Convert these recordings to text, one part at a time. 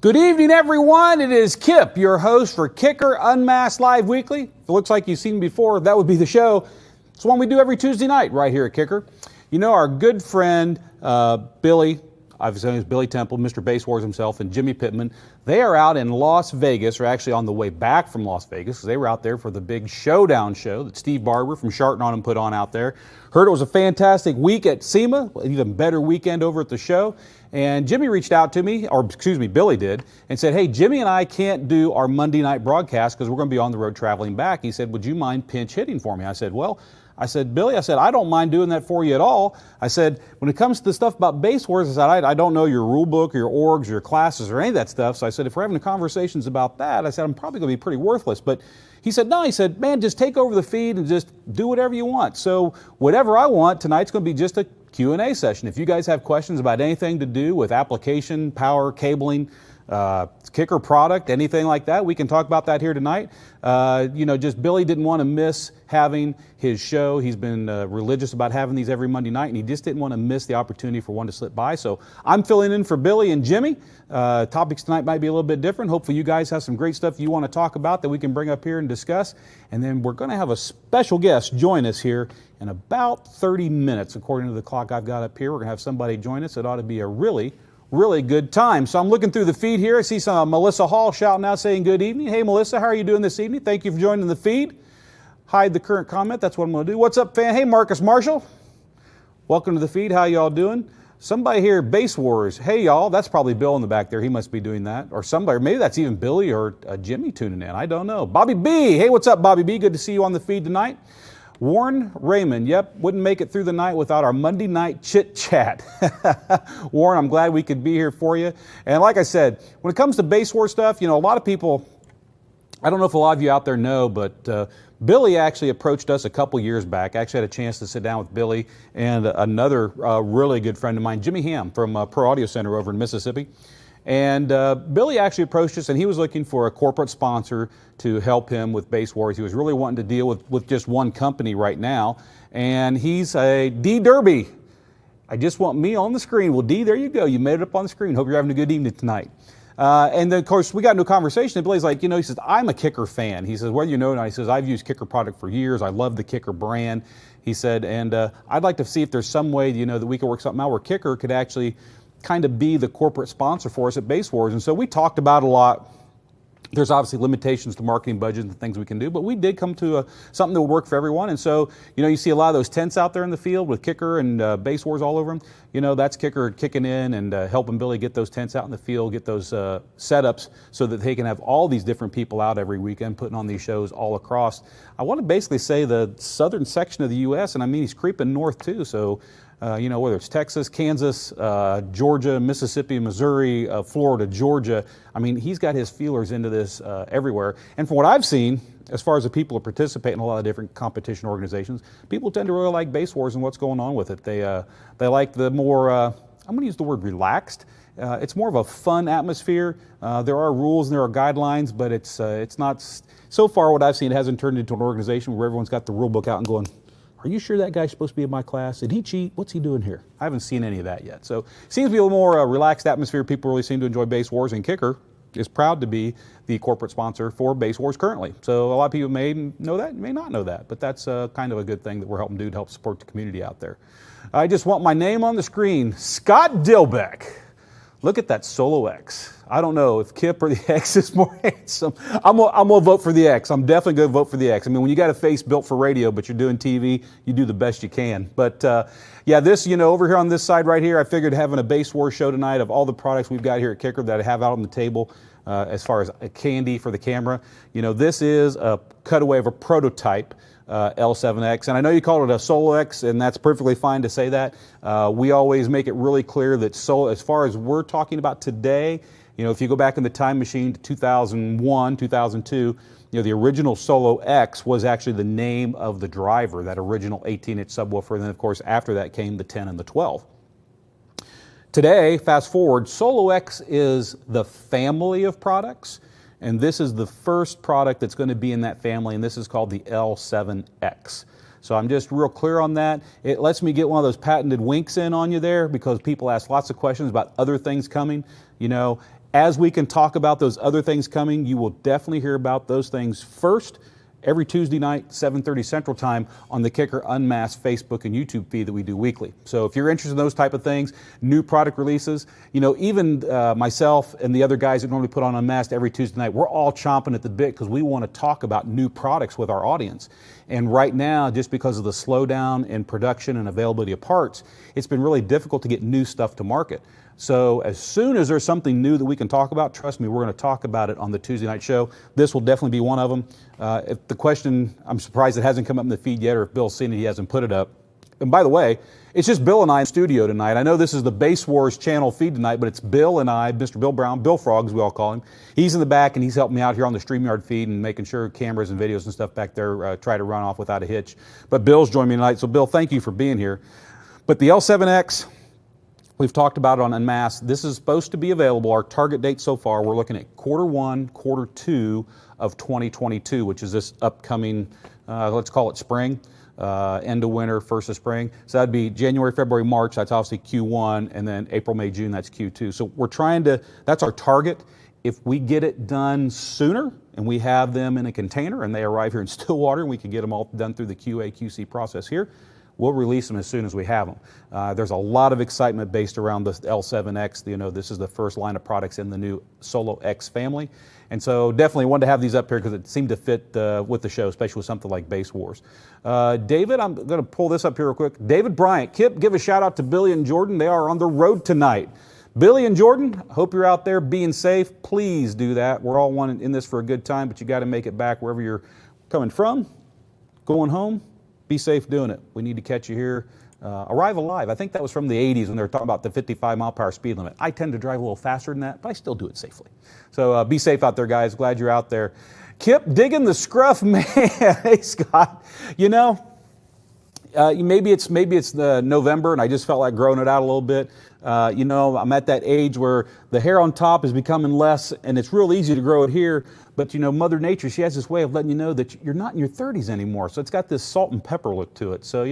Good evening, everyone. It is Kip, your host for Kicker Unmasked Live Weekly. If it looks like you've seen me before, that would be the show. It's one we do every Tuesday night right here at Kicker. You know, our good friend Billy, I've known as Billy Temple, Mr. Base Wars himself, and Jimmy Pittman, they are out in Las Vegas, or actually on the way back from Las Vegas, because they were out there for the big Showdown show that Steve Barber from Sharton On 'Em put on out there. Heard it was a fantastic week at SEMA, an even better weekend over at the show. And Jimmy reached out to me, or excuse me, Billy did, and said, hey, Jimmy and I can't do our Monday night broadcast because we're going to be on the road traveling back. He said, would you mind pinch hitting for me? I said, well, Billy, I don't mind doing that for you at all. I said, when it comes to the stuff about Base Wars, I said, I don't know your rule book or your orgs or your classes or any of that stuff. So I said, if we're having conversations about that, I said, I'm probably going to be pretty worthless. But he said, no, he said, man, just take over the feed and just do whatever you want. So whatever I want, tonight's going to be just a Q&A session. If you guys have questions about anything to do with application, power, cabling, Kicker product, anything like that, we can talk about that here tonight. Just Billy didn't want to miss having his show. He's been religious about having these every Monday night, and he just didn't want to miss the opportunity for one to slip by. So I'm filling in for Billy and Jimmy. Topics tonight might be a little bit different. Hopefully you guys have some great stuff you want to talk about that we can bring up here and discuss. And then we're going to have a special guest join us here in about 30 minutes, according to the clock I've got up here. We're going to have somebody join us. It ought to be a really good time. So I'm looking through the feed here. I see some Melissa Hall shouting out saying good evening. Hey, Melissa, how are you doing this evening? Thank you for joining the feed. Hide the current comment. That's what I'm going to do. What's up, fan? Hey, Marcus Marshall. Welcome to the feed. How y'all doing? Somebody here, Base Wars. Hey, y'all. That's probably Bill in the back there. He must be doing that. Or somebody, or maybe that's even Billy or Jimmy tuning in. I don't know. Bobby B. Hey, what's up, Bobby B? Good to see you on the feed tonight. Warren Raymond, yep, wouldn't make it through the night without our Monday night chit chat. Warren, I'm glad we could be here for you. And like I said, when it comes to Base War stuff, a lot of people, I don't know if a lot of you out there know, but Billy actually approached us a couple years back. I actually had a chance to sit down with Billy and another really good friend of mine, Jimmy Ham from Pro Audio Center over in Mississippi. And Billy actually approached us, and he was looking for a corporate sponsor to help him with Base Wars. He was really wanting to deal with just one company right now, and he's a D Derby. I just want me on the screen. Well, D, there you go. You made it up on the screen. Hope you're having a good evening tonight. And then, of course, we got into a conversation, and Billy's like, he says, I'm a Kicker fan. He says, well, he says, I've used Kicker product for years. I love the Kicker brand. He said, and I'd like to see if there's some way, that we could work something out where Kicker could actually kind of be the corporate sponsor for us at Base Wars. And so we talked about a lot. There's obviously limitations to marketing budgets and things we can do, but we did come to something that would work for everyone. And so, you see a lot of those tents out there in the field with Kicker and Base Wars all over them. That's Kicker kicking in and helping Billy get those tents out in the field, get those setups so that they can have all these different people out every weekend putting on these shows all across. I want to basically say the southern section of the U.S., and I mean he's creeping north too. So, whether it's Texas, Kansas, Georgia, Mississippi, Missouri, Florida, Georgia. I mean, he's got his feelers into this everywhere. And from what I've seen, as far as the people who participate in a lot of different competition organizations, people tend to really like Base Wars and what's going on with it. They like the more, I'm going to use the word relaxed. It's more of a fun atmosphere. There are rules and there are guidelines, but it's not, so far what I've seen, it hasn't turned into an organization where everyone's got the rule book out and going, are you sure that guy's supposed to be in my class? Did he cheat? What's he doing here? I haven't seen any of that yet. So it seems to be a little more relaxed atmosphere. People really seem to enjoy Base Wars, and Kicker is proud to be the corporate sponsor for Base Wars currently. So a lot of people may know that, may not know that, but that's kind of a good thing that we're helping do to help support the community out there. I just want my name on the screen, Scott Dilbeck. Look at that Solo X. I don't know if Kip or the X is more handsome. I'm gonna vote for the X. I'm definitely gonna vote for the X. I mean, when you got a face built for radio, but you're doing TV, you do the best you can. But yeah, this, over here on this side right here, I figured having a Base Wars show tonight of all the products we've got here at Kicker that I have out on the table as far as a candy for the camera. This is a cutaway of a prototype L7X, and I know you call it a Solo X, and that's perfectly fine to say that. We always make it really clear that as far as we're talking about today, if you go back in the time machine to 2001, 2002, the original Solo X was actually the name of the driver, that original 18-inch subwoofer, and then of course after that came the 10 and the 12. Today, fast forward, Solo X is the family of products. And this is the first product that's going to be in that family, and this is called the L7X. So I'm just real clear on that. It lets me get one of those patented winks in on you there because people ask lots of questions about other things coming. As we can talk about those other things coming, you will definitely hear about those things first every Tuesday night, 7:30 Central Time on the Kicker Unmasked Facebook and YouTube feed that we do weekly. So if you're interested in those type of things, new product releases, even myself and the other guys that normally put on Unmasked every Tuesday night, we're all chomping at the bit because we want to talk about new products with our audience. And right now, just because of the slowdown in production and availability of parts, it's been really difficult to get new stuff to market. So as soon as there's something new that we can talk about, trust me, we're going to talk about it on the Tuesday night show. This will definitely be one of them. If the question, I'm surprised it hasn't come up in the feed yet, or if Bill's seen it, he hasn't put it up. And by the way, it's just Bill and I in studio tonight. I know this is the Base Wars channel feed tonight, but it's Bill and I, Mr. Bill Brown, Bill Frog as we all call him. He's in the back and he's helping me out here on the StreamYard feed and making sure cameras and videos and stuff back there try to run off without a hitch. But Bill's joining me tonight, so Bill, thank you for being here. But the L7X, we've talked about it on Unmasked. This is supposed to be available. Our target date so far, we're looking at Q1, Q2 of 2022, which is this upcoming, let's call it spring, end of winter, first of spring. So that'd be January, February, March. That's obviously Q1, and then April, May, June, that's Q2. So we're trying to, that's our target. If we get it done sooner and we have them in a container and they arrive here in Stillwater and we can get them all done through the QA, QC process here, we'll release them as soon as we have them. There's a lot of excitement based around the L7X. This is the first line of products in the new Solo X family. And so definitely wanted to have these up here because it seemed to fit with the show, especially with something like Base Wars. David, I'm going to pull this up here real quick. David Bryant, Kip, give a shout out to Billy and Jordan. They are on the road tonight. Billy and Jordan, hope you're out there being safe. Please do that. We're all in this for a good time, but you got to make it back wherever you're coming from, going home. Be safe doing it. We need to catch you here. Arrive alive. I think that was from the 80s when they were talking about the 55 mile per hour speed limit. I tend to drive a little faster than that, but I still do it safely. So be safe out there, guys. Glad you're out there. Kip digging the scruff, man. Hey, Scott. Maybe it's the November and I just felt like growing it out a little bit. I'm at that age where the hair on top is becoming less and it's real easy to grow it here. But Mother Nature, she has this way of letting you know that you're not in your 30s anymore. So it's got this salt and pepper look to it. So,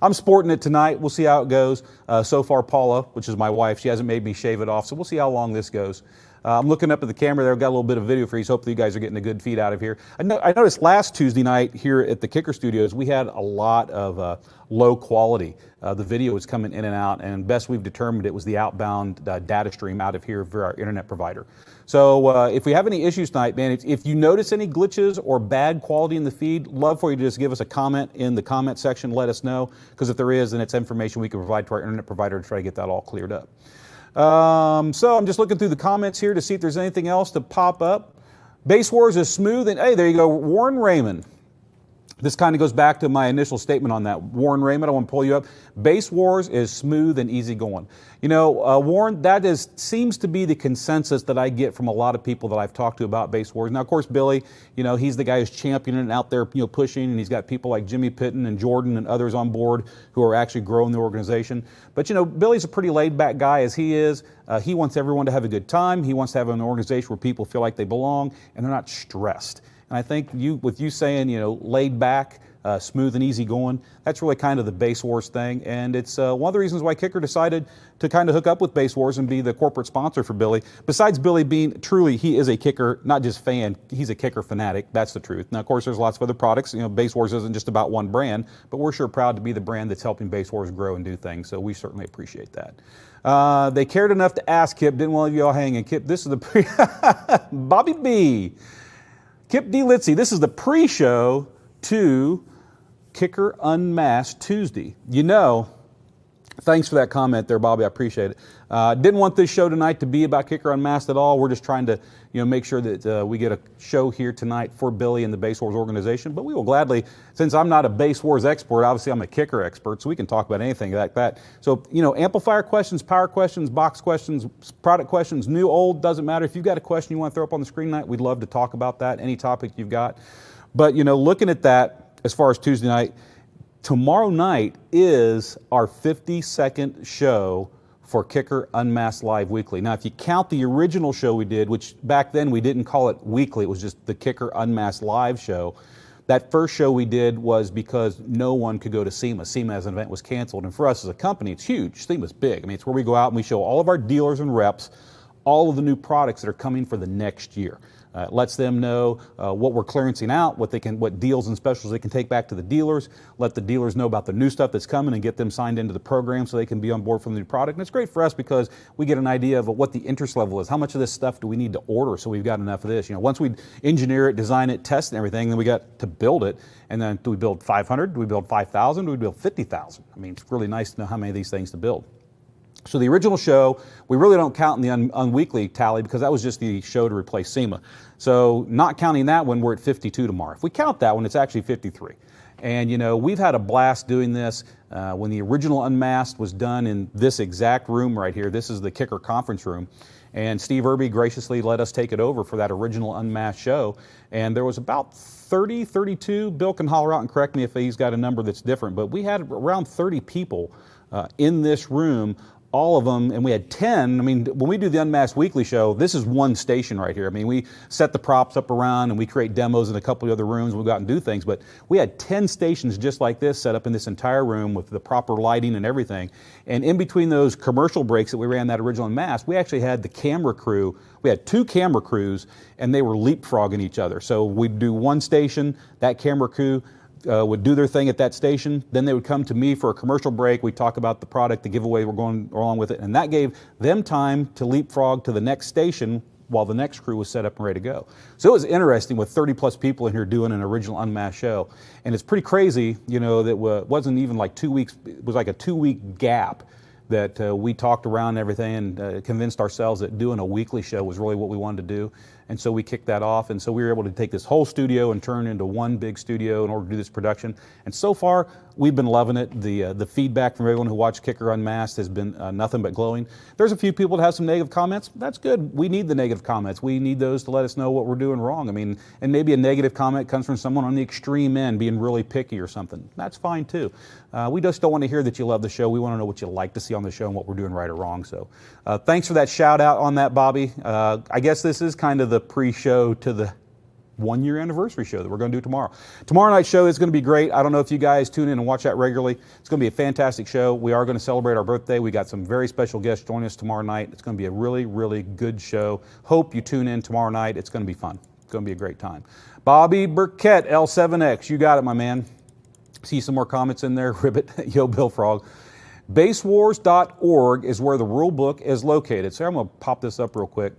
I'm sporting it tonight. We'll see how it goes. So far, Paula, which is my wife, she hasn't made me shave it off. So we'll see how long this goes. I'm looking up at the camera there. I've got a little bit of video for you. So hopefully you guys are getting a good feed out of here. I noticed last Tuesday night here at the Kicker Studios, we had a lot of low quality. The video was coming in and out, and best we've determined it was the outbound data stream out of here for our internet provider. So if we have any issues tonight, man, if you notice any glitches or bad quality in the feed, love for you to just give us a comment in the comment section. Let us know, because if there is, then it's information we can provide to our internet provider to try to get that all cleared up. So I'm just looking through the comments here to see if there's anything else to pop up. Base Wars is smooth, and hey, there you go, Warren Raymond. This kind of goes back to my initial statement on that. Warren Raymond, I want to pull you up. Base Wars is smooth and easy going. Warren, that seems to be the consensus that I get from a lot of people that I've talked to about Base Wars. Now, of course, Billy, he's the guy who's championing it out there, pushing, and he's got people like Jimmy Pitton and Jordan and others on board who are actually growing the organization. But, Billy's a pretty laid-back guy as he is. He wants everyone to have a good time. He wants to have an organization where people feel like they belong and they're not stressed. And I think with you saying, laid back, smooth and easy going, that's really kind of the Base Wars thing. And it's one of the reasons why Kicker decided to kind of hook up with Base Wars and be the corporate sponsor for Billy. Besides Billy being truly, he is a Kicker, not just fan, he's a Kicker fanatic. That's the truth. Now, of course, there's lots of other products. Base Wars isn't just about one brand, but we're sure proud to be the brand that's helping Base Wars grow and do things. So we certainly appreciate that. They cared enough to ask Kip, didn't want to leave you all hanging. Kip, this is the Bobby B. Kip D. Litzy, this is the pre-show to Kicker Unmasked Tuesday. Thanks for that comment there, Bobby. I appreciate it. Didn't want this show tonight to be about Kicker Unmasked at all. We're just trying to, make sure that we get a show here tonight for Billy and the Base Wars organization. But we will gladly, since I'm not a Base Wars expert, obviously I'm a Kicker expert, so we can talk about anything like that. So, amplifier questions, power questions, box questions, product questions, new, old, doesn't matter. If you've got a question you want to throw up on the screen tonight, we'd love to talk about that, any topic you've got. But, looking at that as far as Tuesday night, tomorrow night is our 52nd show for Kicker Unmasked Live Weekly. Now, if you count the original show we did, which back then we didn't call it weekly, it was just the Kicker Unmasked Live show. That first show we did was because no one could go to SEMA. SEMA as an event was canceled. And for us as a company, it's huge. SEMA's big. It's where we go out and we show all of our dealers and reps all of the new products that are coming for the next year. It lets them know what we're clearancing out, what deals and specials they can take back to the dealers, let the dealers know about the new stuff that's coming and get them signed into the program so they can be on board for the new product. And it's great for us because we get an idea of what the interest level is. How much of this stuff do we need to order so we've got enough of this? You know, once we engineer it, design it, test and everything, then we got to build it. And then do we build 500? Do we build 5,000? Do we build 50,000? I mean, it's really nice to know how many of these things to build. So the original show, we really don't count in the unweekly tally because that was just the show to replace SEMA. So not counting that one, we're at 52 tomorrow. If we count that one, it's actually 53. And you know, we've had a blast doing this. When the original Unmasked was done in this exact room right here, this is the Kicker conference room. And Steve Irby graciously let us take it over for that original Unmasked show. And there was about 30, 32, Bill can holler out and correct me if he's got a number that's different, but we had around 30 people in this room, all of them, and we had 10. I mean, when we do the Unmasked Weekly show, this is one station right here. I mean, we set the props up around and we create demos in a couple of other rooms and we go out and do things, but we had 10 stations just like this set up in this entire room with the proper lighting and everything. And in between those commercial breaks that we ran that original Unmasked, we actually had the camera crew. We had 2 camera crews and they were leapfrogging each other. So we'd do one station, that camera crew would do their thing at that station. Then they would come to me for a commercial break. We'd talk about the product, the giveaway, we're going along with it. And that gave them time to leapfrog to the next station while the next crew was set up and ready to go. So it was interesting with 30 plus people in here doing an original Unmasked show. And it's pretty crazy, you know, that it wasn't even like 2 weeks, it was like a 2-week gap that we talked around and everything and convinced ourselves that doing a weekly show was really what we wanted to do. And so we kicked that off, and so we were able to take this whole studio and turn it into one big studio in order to do this production. And so far, we've been loving it. The feedback from everyone who watched Kicker Unmasked has been nothing but glowing. There's a few people that have some negative comments. That's good. We need the negative comments. We need those to let us know what we're doing wrong. I mean, and maybe a negative comment comes from someone on the extreme end being really picky or something. That's fine too. We just don't want to hear that you love the show. We want to know what you like to see on the show and what we're doing right or wrong. So thanks for that shout out on that, Bobby. I guess this is kind of the pre-show to the 1-year anniversary show that we're going to do tomorrow. Tomorrow night's show is going to be great. I don't know if you guys tune in and watch that regularly. It's going to be a fantastic show. We are going to celebrate our birthday. We got some very special guests joining us tomorrow night. It's going to be a really, really good show. Hope you tune in tomorrow night. It's going to be fun. It's going to be a great time. Bobby Burkett, L7X. You got it, my man. See some more comments in there. Ribbit, Yo Bill Frog. Basewars.org is where the rule book is located. So I'm going to pop this up real quick.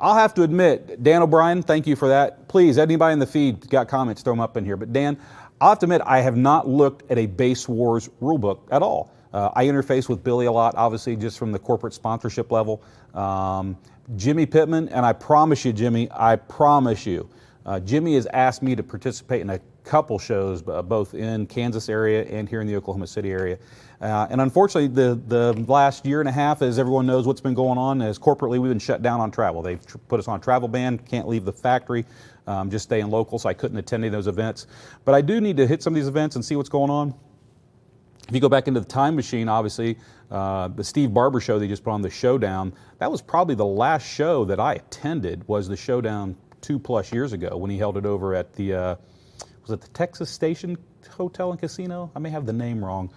I'll have to admit, Dan O'Brien, thank you for that. Please, anybody in the feed got comments, throw them up in here. But Dan, I'll have to admit, I have not looked at a Base Wars rulebook at all. I interface with Billy a lot, obviously, just from the corporate sponsorship level. Jimmy Pittman, and I promise you, Jimmy, Jimmy has asked me to participate in a couple shows, both in Kansas area and here in the Oklahoma City area. And unfortunately, the last year and a half, as everyone knows what's been going on, is corporately we've been shut down on travel. They've put us on a travel ban, can't leave the factory, just staying local, so I couldn't attend any of those events. But I do need to hit some of these events and see what's going on. If you go back into the time machine, obviously, the Steve Barber show they just put on, the Showdown, that was probably the last show that I attended, was the Showdown 2+ years ago when he held it over at the, was it the Texas Station Hotel and Casino? I may have the name wrong.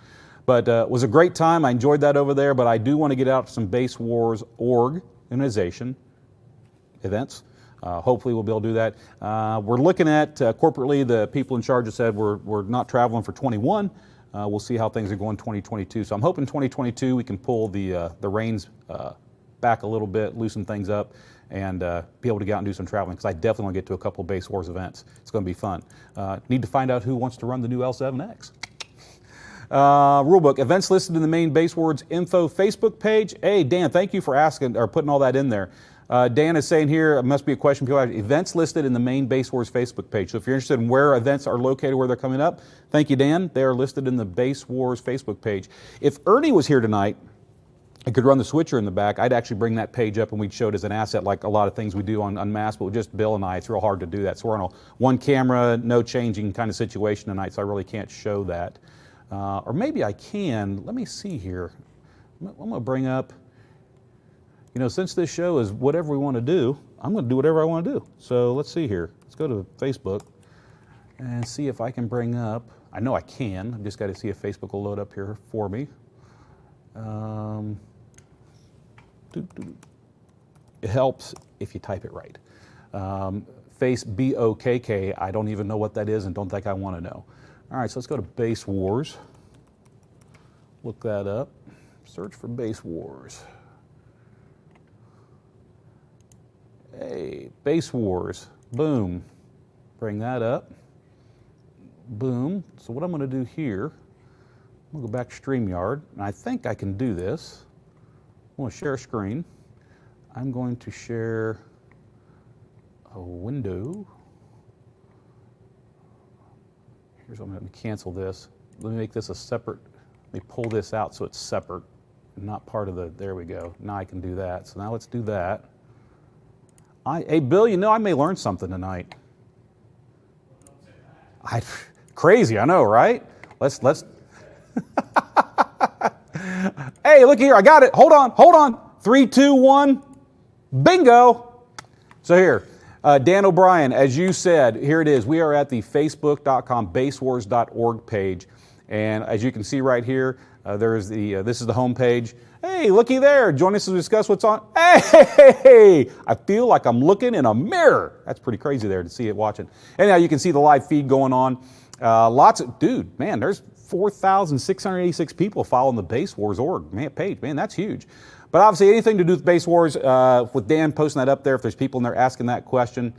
But it was a great time. I enjoyed that over there, but I do want to get out to some Base Wars organization events. Hopefully we'll be able to do that. We're looking at, corporately, the people in charge have said we're not traveling for 21. We'll see how things are going 2022. So I'm hoping 2022 we can pull the reins back a little bit, loosen things up, and be able to get out and do some traveling, because I definitely want to get to a couple of Base Wars events. It's going to be fun. Need to find out who wants to run the new L7X. Rulebook, events listed in the main Base Wars info Facebook page. Hey, Dan, thank you for asking or putting all that in there. Dan is saying here, it must be a question people have, events listed in the main Base Wars Facebook page. So if you're interested in where events are located, where they're coming up, thank you, Dan. They are listed in the Base Wars Facebook page. If Ernie was here tonight, I could run the switcher in the back. I'd actually bring that page up and we'd show it as an asset, like a lot of things we do on Unmasked, but with just Bill and I, it's real hard to do that. So we're on a one camera, no changing kind of situation tonight, so I really can't show that. Or maybe I can. Let me see here. I'm going to bring up, you know, since this show is whatever we want to do, I'm going to do whatever I want to do. So let's see here. Let's go to Facebook and see if I can bring up, I know I can, I've just got to see if Facebook will load up here for me. It helps if you type it right. Face BOKK, I don't even know what that is and don't think I want to know. All right, so let's go to Base Wars. Look that up. Search for Base Wars. Hey, Base Wars. Boom. Bring that up. Boom. So what I'm going to do here, I'm going to go back to StreamYard, and I think I can do this. I'm going to share a screen. I'm going to share a window. Here's what I'm going to cancel this. Let me make this a separate, let me pull this out so it's separate, not part of the, there we go. Now I can do that. So now let's do that. Hey, Bill, you know, I may learn something tonight. Crazy, I know, right? Let's. Hey, look here, I got it. Hold on. 3, 2, 1, bingo. So here, Dan O'Brien, as you said, here it is. We are at the facebook.com basewars.org page. And as you can see right here, there's the, this is the home page. Hey, looky there. Join us to discuss what's on. Hey, I feel like I'm looking in a mirror. That's pretty crazy there to see it watching. Anyhow, you can see the live feed going on. Lots of, dude, man, there's 4,686 people following the Base Wars org page. Man, that's huge. But obviously anything to do with Base Wars, with Dan posting that up there, if there's people in there asking that question,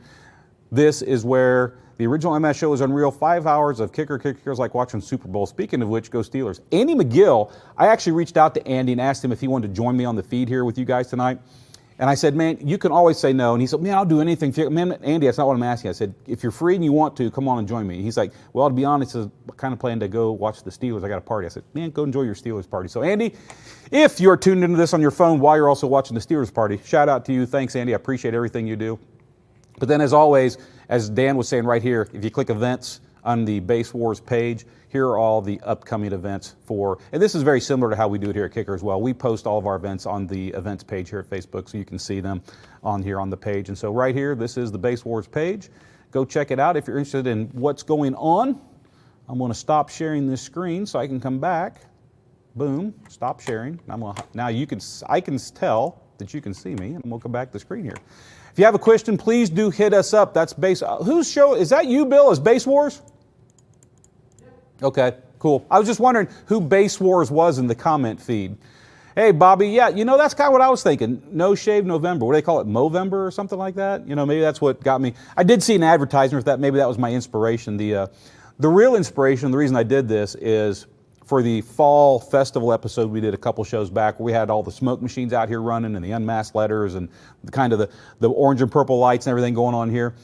this is where the original MS show is unreal. 5 hours of kickers like watching Super Bowl. Speaking of which, go Steelers. Andy McGill, I actually reached out to Andy and asked him if he wanted to join me on the feed here with you guys tonight. And I said, man, you can always say no. And he said, man, I'll do anything. Man, Andy, that's not what I'm asking. I said, if you're free and you want to, come on and join me. He's like, well, to be honest, I kind of plan to go watch the Steelers. I got a party. I said, man, go enjoy your Steelers party. So, Andy, if you're tuned into this on your phone while you're also watching the Steelers party, shout out to you. Thanks, Andy. I appreciate everything you do. But then, as always, as Dan was saying right here, if you click events on the Base Wars page, here are all the upcoming events for, and this is very similar to how we do it here at Kicker as well. We post all of our events on the events page here at Facebook, so you can see them on here on the page. And so right here, this is the Base Wars page. Go check it out if you're interested in what's going on. I'm going to stop sharing this screen so I can come back. Boom, stop sharing. Now I can tell that you can see me, and we'll come back to the screen here. If you have a question, please do hit us up. That's Base. Whose show is that? You, Bill? Is Base Wars? Okay, cool. I was just wondering who Base Wars was in the comment feed. Hey, Bobby, yeah, you know, that's kind of what I was thinking. No Shave November. What do they call it? Movember or something like that? You know, maybe that's what got me. I did see an advertisement for that. Maybe that was my inspiration. The real inspiration, the reason I did this is for the fall festival episode we did a couple shows back where we had all the smoke machines out here running and the unmasked letters and the orange and purple lights and everything going on here.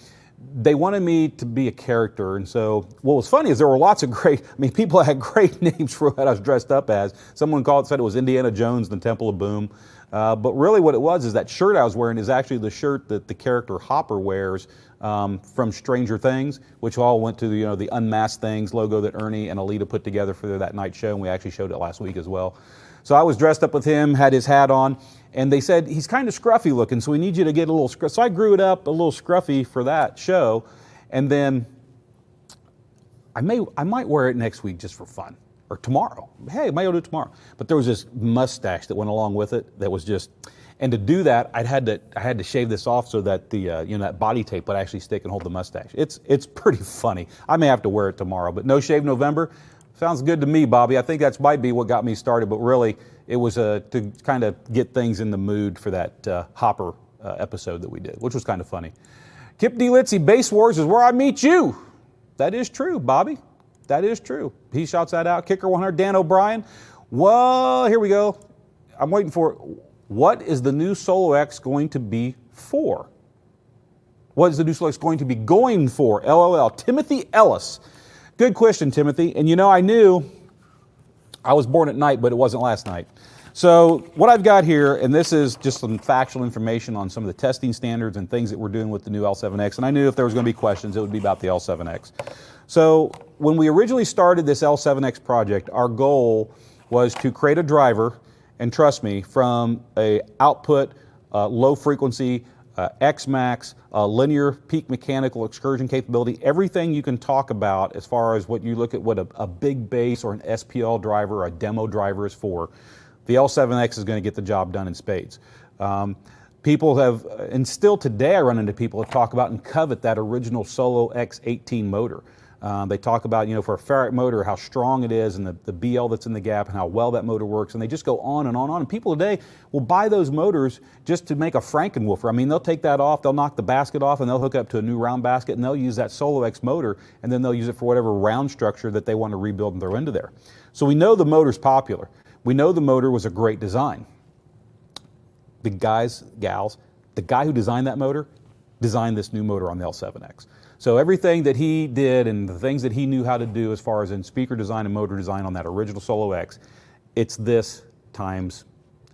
They wanted me to be a character, and so what was funny is there were lots of great, people had great names for what I was dressed up as. Someone said it was Indiana Jones, the Temple of Boom. But really what it was is that shirt I was wearing is actually the shirt that the character Hopper wears from Stranger Things, which all went to the Unmasked Things logo that Ernie and Alita put together for that night show, and we actually showed it last week as well. So I was dressed up with him, had his hat on, and they said, he's kind of scruffy looking, so we need you to get a little scruffy. So I grew it up a little scruffy for that show, and then I might wear it next week just for fun, or tomorrow. Hey, I might do it tomorrow. But there was this mustache that went along with it that was just, and to do that, I had to shave this off so that the that body tape would actually stick and hold the mustache. It's pretty funny. I may have to wear it tomorrow, but no Shave November. Sounds good to me, Bobby. I think that might be what got me started, but really it was to kind of get things in the mood for that Hopper episode that we did, which was kind of funny. Kip D. Litzy, Base Wars is where I meet you. That is true, Bobby. That is true. He shouts that out. Kicker 100, Dan O'Brien. Well, here we go. I'm waiting for, what is the new Solo X going to be for? What is the new Solo X going to be going for? LOL. Timothy Ellis. Good question, Timothy. And I knew I was born at night, but it wasn't last night. So what I've got here, and this is just some factual information on some of the testing standards and things that we're doing with the new L7X. And I knew if there was going to be questions, it would be about the L7X. So when we originally started this L7X project, our goal was to create a driver, and trust me, from a output, low frequency, X-Max, linear peak mechanical excursion capability, everything you can talk about as far as what you look at what a big base or an SPL driver or a demo driver is for, the L7X is going to get the job done in spades. People have, and still today I run into people that talk about and covet that original Solo X18 motor. They talk about, for a Farragut motor, how strong it is and the BL that's in the gap and how well that motor works. And they just go on and on and on. And people today will buy those motors just to make a Frankenwoofer. I mean, they'll take that off, they'll knock the basket off, and they'll hook up to a new round basket, and they'll use that Solo X motor, and then they'll use it for whatever round structure that they want to rebuild and throw into there. So we know the motor's popular. We know the motor was a great design. The guys, gals, the guy who designed that motor designed this new motor on the L7X. So everything that he did and the things that he knew how to do as far as in speaker design and motor design on that original Solo X, it's this times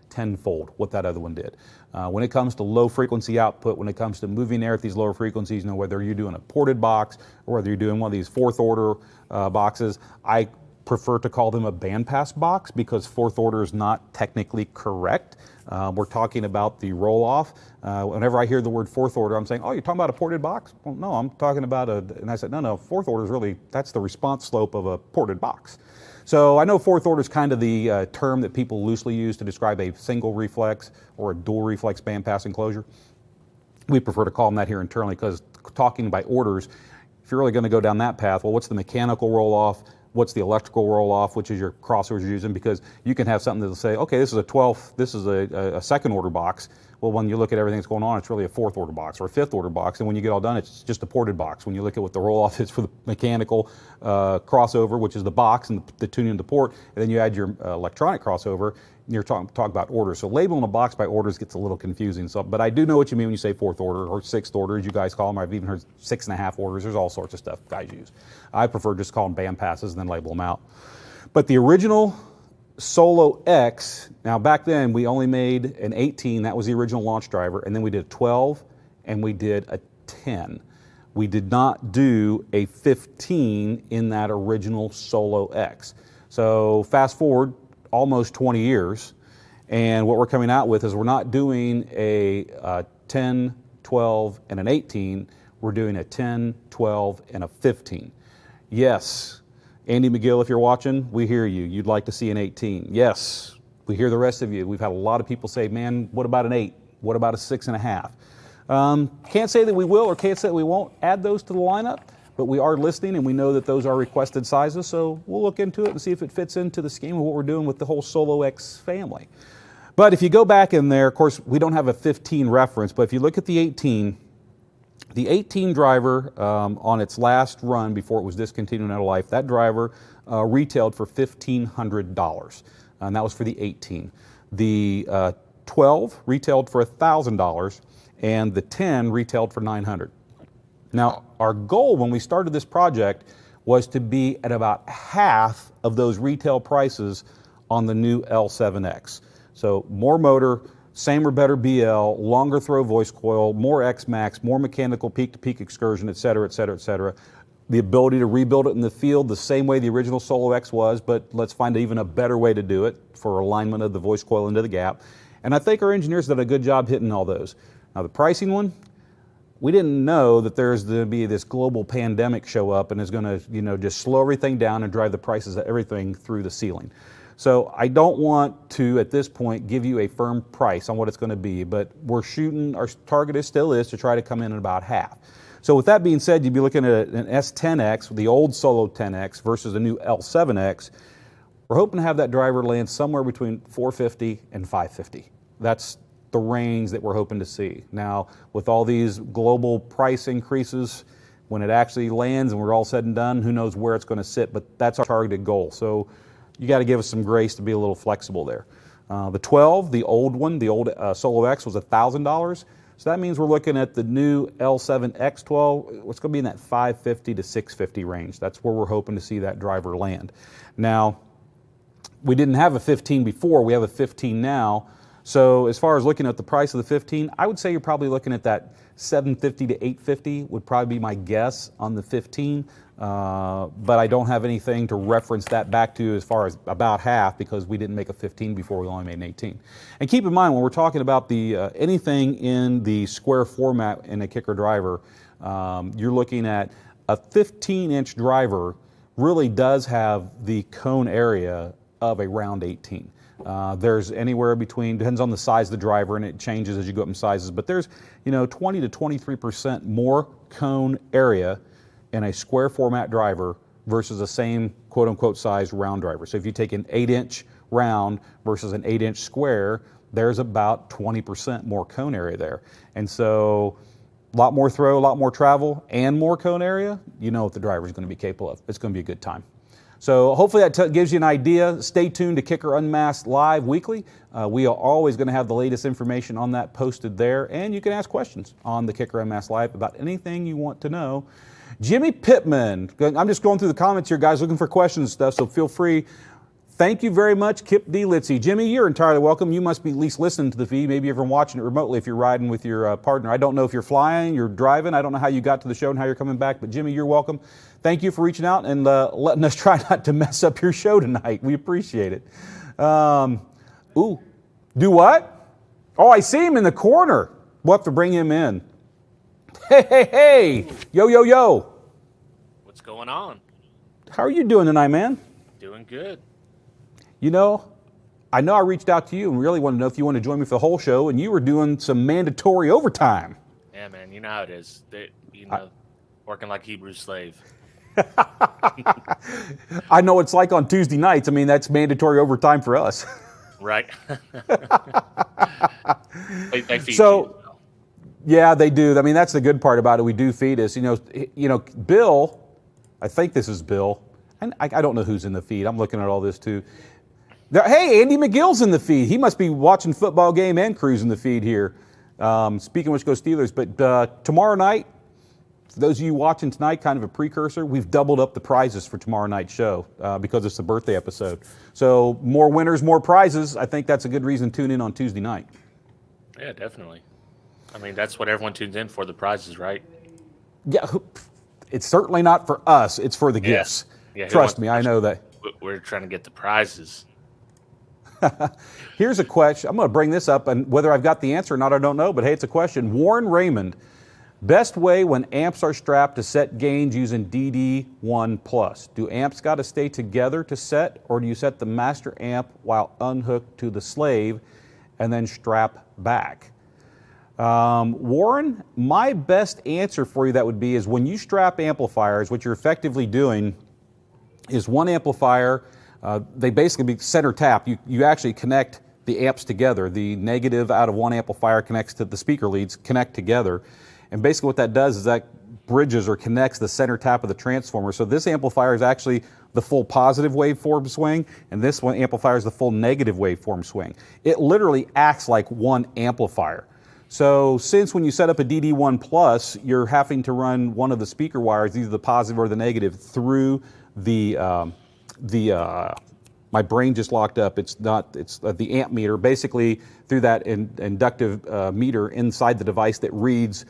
tenfold what that other one did. When it comes to low frequency output, when it comes to moving air at these lower frequencies, whether you're doing a ported box or whether you're doing one of these fourth order boxes, I prefer to call them a bandpass box because fourth order is not technically correct. We're talking about the roll-off. Whenever I hear the word fourth order, I'm saying, oh, you're talking about a ported box? Well, no, I'm talking about and I said, no, fourth order is really, that's the response slope of a ported box. So I know fourth order is kind of the term that people loosely use to describe a single reflex or a dual reflex bandpass enclosure. We prefer to call them that here internally because talking by orders, if you're really going to go down that path, well, what's the mechanical roll-off? What's the electrical roll-off, which is your crossovers you're using, because you can have something that'll say, okay, this is a 12th, this is a second order box. Well, when you look at everything that's going on, it's really a fourth order box or a fifth order box, and when you get all done, it's just a ported box. When you look at what the roll-off is for the mechanical crossover, which is the box and the tuning of the port, and then you add your electronic crossover, and you're talking about orders. So labeling a box by orders gets a little confusing. So, but I do know what you mean when you say fourth order or sixth order, as you guys call them. I've even heard 6.5 orders. There's all sorts of stuff guys use. I prefer just call them band passes and then label them out. But the original Solo X, now back then we only made an 18, that was the original launch driver, and then we did a 12 and we did a 10. We did not do a 15 in that original Solo X. So fast forward almost 20 years, and what we're coming out with is we're not doing a 10, 12, and an 18, we're doing a 10, 12, and a 15. Yes, Andy McGill, if you're watching, we hear you. You'd like to see an 18. Yes, we hear the rest of you. We've had a lot of people say, man, what about an 8? What about a 6.5? Can't say that we will or can't say that we won't add those to the lineup, but we are listening and we know that those are requested sizes, so we'll look into it and see if it fits into the scheme of what we're doing with the whole Solo X family. But if you go back in there, of course, we don't have a 15 reference, but if you look at the 18 driver on its last run before it was discontinued out of life, that driver retailed for $1,500, and that was for the 18. The 12 retailed for $1,000, and the 10 retailed for $900. Now, our goal when we started this project was to be at about half of those retail prices on the new L7X. So more motor, same or better BL, longer throw voice coil, more X-Max, more mechanical peak-to-peak excursion, et cetera, et cetera, et cetera. The ability to rebuild it in the field the same way the original Solo X was, but let's find even a better way to do it for alignment of the voice coil into the gap. And I think our engineers did a good job hitting all those. Now the pricing one, we didn't know that there's going to be this global pandemic show up and is going to, just slow everything down and drive the prices of everything through the ceiling. So I don't want to, at this point, give you a firm price on what it's going to be, but we're shooting, our target still is to try to come in at about half. So with that being said, you'd be looking at an S10X, the old Solo 10X versus a new L7X. We're hoping to have that driver land somewhere between $450 and $550. That's the range that we're hoping to see. Now, with all these global price increases, when it actually lands and we're all said and done, who knows where it's going to sit, but that's our targeted goal. So you got to give us some grace to be a little flexible there. The 12, the old one, the old Solo X was $1,000. So that means we're looking at the new L7X12, what's going to be in that $550 to $650 range. That's where we're hoping to see that driver land. Now, we didn't have a 15 before, we have a 15 now. So as far as looking at the price of the 15, I would say you're probably looking at that $750 to $850 would probably be my guess on the 15. But I don't have anything to reference that back to as far as about half because we didn't make a 15 before we only made an 18. And keep in mind when we're talking about the anything in the square format in a kicker driver, you're looking at a 15-inch driver really does have the cone area of a round 18. There's anywhere between, depends on the size of the driver, and it changes as you go up in sizes, but there's 20 to 23% more cone area in a square format driver versus the same quote unquote size round driver. So if you take an 8-inch round versus an 8-inch square, there's about 20% more cone area there. And so a lot more throw, a lot more travel, and more cone area, you know what the driver is going to be capable of. It's going to be a good time. So hopefully that gives you an idea. Stay tuned to Kicker Unmasked Live weekly. We are always going to have the latest information on that posted there, and you can ask questions on the Kicker Unmasked Live about anything you want to know. Jimmy Pittman, I'm just going through the comments here, guys, looking for questions and stuff, so feel free. Thank you very much, Kip D. Litzy. Jimmy, you're entirely welcome. You must be at least listening to the feed. Maybe you're watching it remotely if you're riding with your partner. I don't know if you're flying, you're driving. I don't know how you got to the show and how you're coming back. But Jimmy, you're welcome. Thank you for reaching out and letting us try not to mess up your show tonight. We appreciate it. Do what? Oh, I see him in the corner. We'll have to bring him in. Hey. Yo. What's going on? How are you doing tonight, man? Doing good. I know I reached out to you and really wanted to know if you want to join me for the whole show, and you were doing some mandatory overtime. Yeah, man, you know how it is. Working like Hebrew slave. I know it's like on Tuesday nights. I mean, that's mandatory overtime for us. Right. they feed so, you. Yeah, they do. I mean, that's the good part about it. We do feed us. Bill, I think this is Bill. And I don't know who's in the feed. I'm looking at all this too. Hey, Andy McGill's in the feed. He must be watching football game and cruising the feed here. Speaking of which, go Steelers. But tomorrow night, for those of you watching tonight, kind of a precursor, we've doubled up the prizes for tomorrow night's show because it's the birthday episode. So more winners, more prizes. I think that's a good reason to tune in on Tuesday night. Yeah, definitely. I mean, that's what everyone tunes in for, the prizes, right? Yeah, it's certainly not for us. It's for the gifts. Yeah, trust me, I know that. We're trying to get the prizes. Here's a question. I'm going to bring this up, and whether I've got the answer or not, I don't know, but hey, it's a question. Warren Raymond, best way when amps are strapped to set gains using DD1+. Do amps got to stay together to set, or do you set the master amp while unhooked to the slave and then strap back? Warren, my best answer for you that would be is when you strap amplifiers, what you're effectively doing is one amplifier, they basically be center tap. You actually connect the amps together. The negative out of one amplifier connects to the speaker leads, connect together. And basically what that does is that bridges or connects the center tap of the transformer. So this amplifier is actually the full positive waveform swing, and this one amplifier is the full negative waveform swing. It literally acts like one amplifier. So since when you set up a DD1+, you're having to run one of the speaker wires, either the positive or the negative, through my brain just locked up. It's the amp meter, basically through that inductive meter inside the device that reads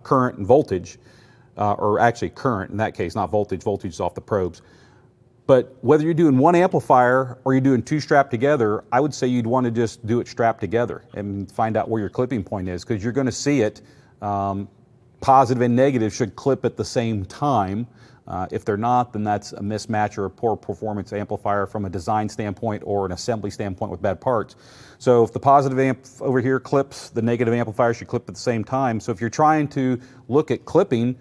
current and voltage, or actually current in that case, not voltage. Voltage is off the probes. But whether you're doing one amplifier or you're doing two strapped together, I would say you'd want to just do it strapped together and find out where your clipping point is, because you're going to see it. Positive and negative should clip at the same time. If they're not, then that's a mismatch or a poor performance amplifier from a design standpoint or an assembly standpoint with bad parts. So if the positive amp over here clips, the negative amplifier should clip at the same time. So if you're trying to look at clipping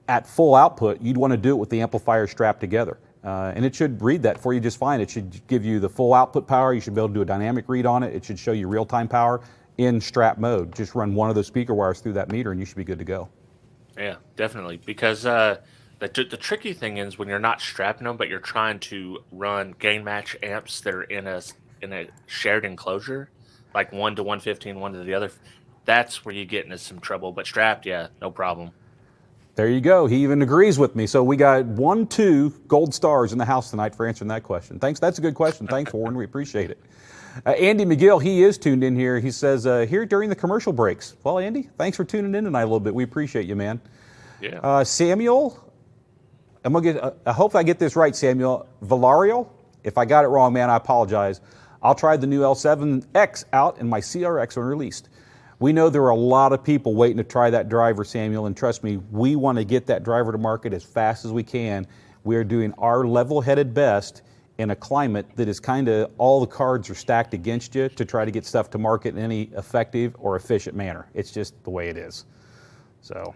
at full output, you'd want to do it with the amplifier strapped together. And it should read that for you just fine. It should give you the full output power. You should be able to do a dynamic read on it. It should show you real-time power in strap mode. Just run one of those speaker wires through that meter and you should be good to go. Yeah, definitely. Because the tricky thing is when you're not strapping them, but you're trying to run gain match amps that are in a shared enclosure, like one to 115, one to the other. That's where you get into some trouble. But strapped, yeah, no problem. There you go. He even agrees with me. So we got 2 gold stars in the house tonight for answering that question. Thanks. That's a good question. Thanks, Warren. We appreciate it. Andy McGill, he is tuned in here. He says, here during the commercial breaks. Well, Andy, thanks for tuning in tonight a little bit. We appreciate you, man. Yeah. Samuel, I hope I get this right, Samuel. Valario, if I got it wrong, man, I apologize. I'll try the new L7X out and my CRX when released. We know there are a lot of people waiting to try that driver, Samuel, and trust me, we want to get that driver to market as fast as we can. We are doing our level-headed best in a climate that is kind of all the cards are stacked against you to try to get stuff to market in any effective or efficient manner. It's just the way it is. So,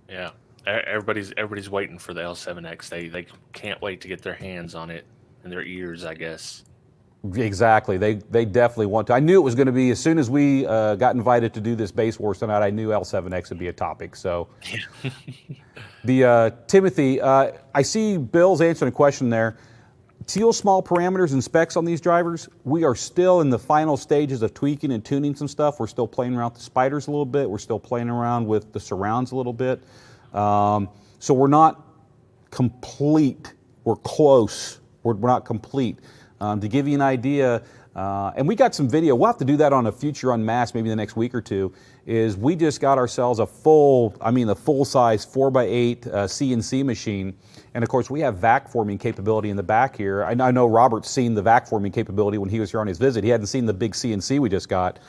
yeah, everybody's waiting for the L7X. They can't wait to get their hands on it in their ears, I guess. Exactly. They definitely want to. I knew it was going to be, as soon as we got invited to do this Base Wars tonight, I knew L7X would be a topic. So, Timothy, I see Bill's answering a question there. Teal small parameters and specs on these drivers. We are still in the final stages of tweaking and tuning some stuff. We're still playing around with the spiders a little bit. We're still playing around with the surrounds a little bit. So we're not complete. We're close. We're not complete. To give you an idea, and we got some video. We'll have to do that on a future Unmasked, maybe the next week or two. Is we just got ourselves a full-size 4x8 CNC machine, and of course we have vac forming capability in the back here. I know Robert's seen the vac forming capability when he was here on his visit. He hadn't seen the big CNC we just got,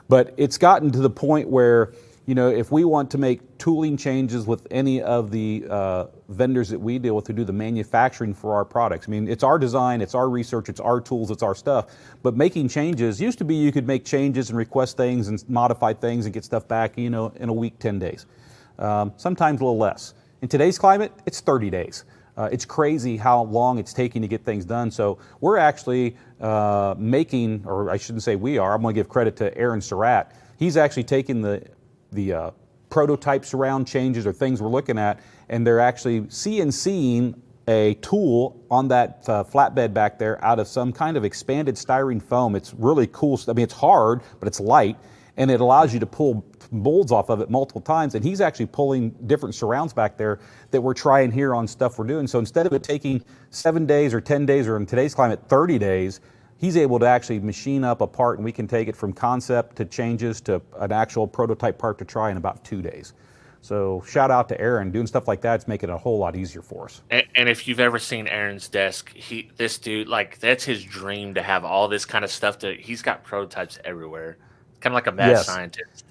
but it's gotten to the point where, you know, if we want to make tooling changes with any of the vendors that we deal with who do the manufacturing for our products, I mean, it's our design, it's our research, it's our tools, it's our stuff. But making changes, used to be you could make changes and request things and modify things and get stuff back, you know, in a week, 10 days. Sometimes a little less. In today's climate, it's 30 days. It's crazy how long it's taking to get things done. So we're actually making, or I shouldn't say we are, I'm going to give credit to Aaron Surratt. He's actually taking the prototype surround changes or things we're looking at, and they're actually CNCing a tool on that flatbed back there out of some kind of expanded styrene foam. It's really cool. I mean, it's hard, but it's light, and it allows you to pull molds off of it multiple times. And he's actually pulling different surrounds back there that we're trying here on stuff we're doing. So instead of it taking 7 days or 10 days, or in today's climate, 30 days, he's able to actually machine up a part, and we can take it from concept to changes to an actual prototype part to try in about 2 days. So shout out to Aaron. Doing stuff like that's making it a whole lot easier for us. And if you've ever seen Aaron's desk, this dude, like, that's his dream to have all this kind of stuff. He's got prototypes everywhere, kind of like a mad scientist.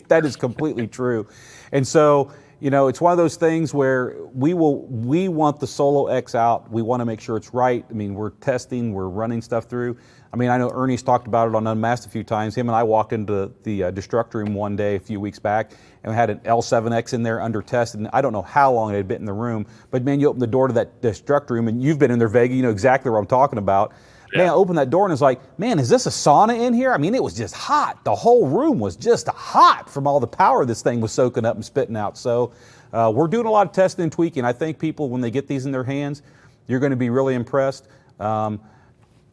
That is completely true. And so, you know, it's one of those things where we want the Solo X out. We want to make sure it's right. I mean, we're testing, we're running stuff through. I mean, I know Ernie's talked about it on Unmasked a few times. Him and I walked into the Destructor room one day a few weeks back, and we had an L7X in there under test, and I don't know how long it had been in the room, but man, you open the door to that Destructor room, and you've been in there, Vega, you know exactly what I'm talking about. Yeah. Man, I opened that door and it's like, man, is this a sauna in here? I mean, it was just hot. The whole room was just hot from all the power this thing was soaking up and spitting out. So we're doing a lot of testing and tweaking. I think people, when they get these in their hands, you're going to be really impressed.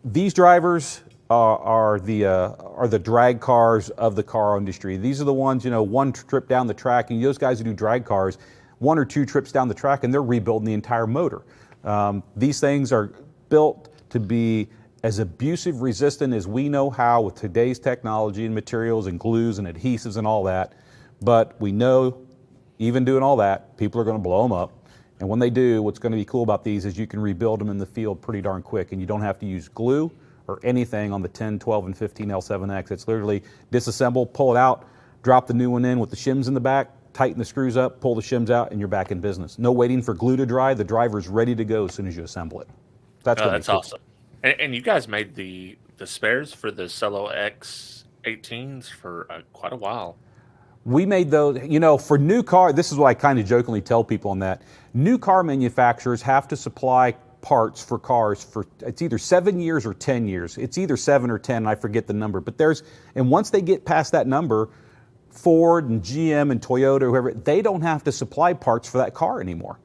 These drivers are the drag cars of the car industry. These are the ones, you know, one trip down the track, and those guys who do drag cars, 1 or 2 trips down the track, and they're rebuilding the entire motor. These things are built to be as abusive resistant as we know how with today's technology and materials and glues and adhesives and all that. But we know, even doing all that, people are going to blow them up. And when they do, what's going to be cool about these is you can rebuild them in the field pretty darn quick, and you don't have to use glue or anything on the 10, 12, and 15 L7X. It's literally disassemble, pull it out, drop the new one in with the shims in the back, tighten the screws up, pull the shims out, and you're back in business. No waiting for glue to dry. The driver's ready to go as soon as you assemble it. That's cool. Awesome. And you guys made the spares for the Solo X18s for quite a while. We made those, you know, for new car, this is what I kind of jokingly tell people on that. New car manufacturers have to supply parts for cars for, it's either 7 years or 10 years. It's either 7 or 10, I forget the number. But and once they get past that number, Ford and GM and Toyota, whoever, they don't have to supply parts for that car anymore.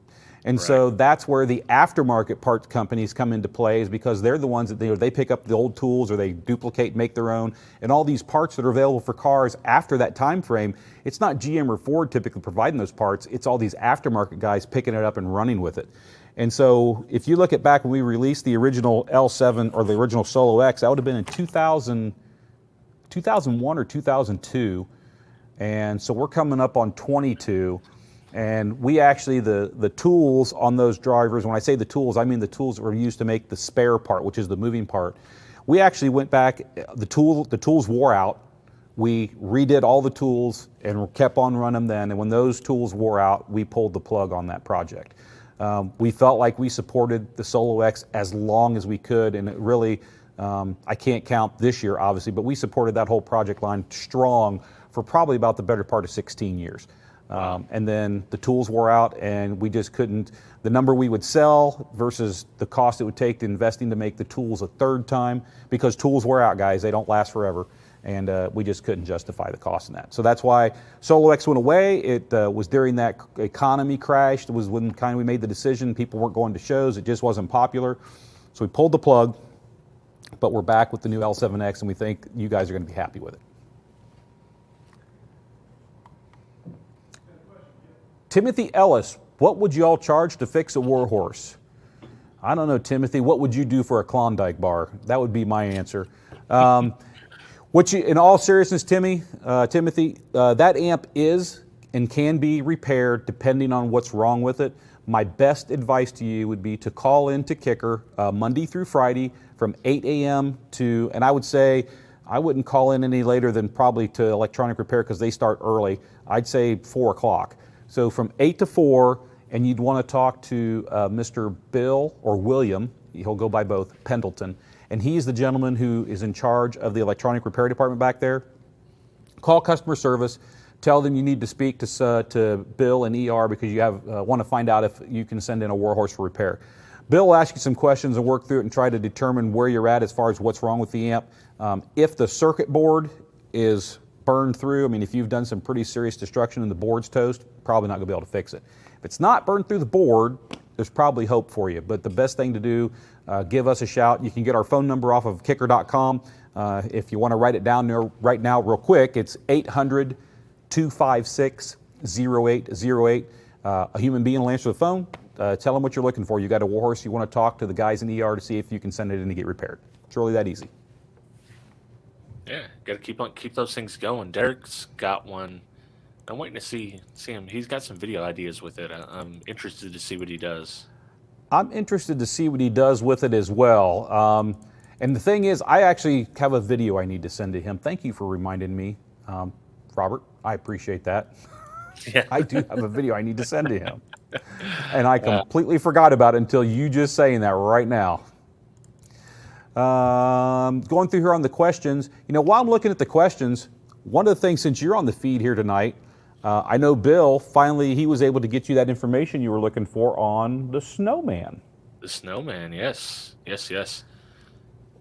And right. So that's where the aftermarket parts companies come into play, is because they're the ones that they pick up the old tools or they duplicate, make their own, and all these parts that are available for cars after that time frame. It's not GM or Ford typically providing those parts. It's all these aftermarket guys picking it up and running with it. And so if you look at back when we released the original L7 or the original Solo X, that would have been in 2001 or 2002. And so we're coming up on 22. And we actually, the tools on those drivers, when I say the tools, I mean the tools that were used to make the spare part, which is the moving part. We actually went back, the tools wore out. We redid all the tools and kept on running them then. And when those tools wore out, we pulled the plug on that project. We felt like we supported the Solo X as long as we could, and it really, I can't count this year, obviously, but we supported that whole project line strong for probably about the better part of 16 years. And then the tools wore out, and we just couldn't, the number we would sell versus the cost it would take to investing to make the tools a third time, because tools wear out, guys, they don't last forever. And we just couldn't justify the cost in that. So that's why Solo X went away. It was during that economy crash. It was when kind of we made the decision. People weren't going to shows. It just wasn't popular. So we pulled the plug, but we're back with the new L7X, and we think you guys are going to be happy with it. Timothy Ellis, what would you all charge to fix a Warhorse? I don't know, Timothy. What would you do for a Klondike bar? That would be my answer. In all seriousness, Timothy, that amp is and can be repaired depending on what's wrong with it. My best advice to you would be to call in to Kicker Monday through Friday from 8 a.m. to, and I would say I wouldn't call in any later than probably to electronic repair because they start early. I'd say 4 o'clock. So from 8 to 4, and you'd want to talk to Mr. Bill or William, he'll go by both, Pendleton. And he's the gentleman who is in charge of the electronic repair department back there. Call customer service, tell them you need to speak to Bill and ER because you want to find out if you can send in a Warhorse for repair. Bill will ask you some questions and work through it and try to determine where you're at as far as what's wrong with the amp. If the circuit board is burned through, I mean, if you've done some pretty serious destruction and the board's toast, probably not going to be able to fix it. If it's not burned through the board, there's probably hope for you. But the best thing to do, give us a shout. You can get our phone number off of kicker.com. If you want to write it down there right now real quick, it's 800-256-0808. A human being will answer the phone. Tell them what you're looking for. You got a Warhorse, you want to talk to the guys in ER to see if you can send it in to get repaired. It's really that easy. Yeah, got to keep those things going. Derek's got one. I'm waiting to see him. He's got some video ideas with it. I'm interested to see what he does. I'm interested to see what he does with it as well. And the thing is, I actually have a video I need to send to him. Thank you for reminding me, Robert. I appreciate that. Yeah. I do have a video I need to send to him. And I completely forgot about it until you just saying that right now. Going through here on the questions, while I'm looking at the questions, one of the things, since you're on the feed here tonight, I know Bill, finally, he was able to get you that information you were looking for on the Snowman. The Snowman, yes. Yes.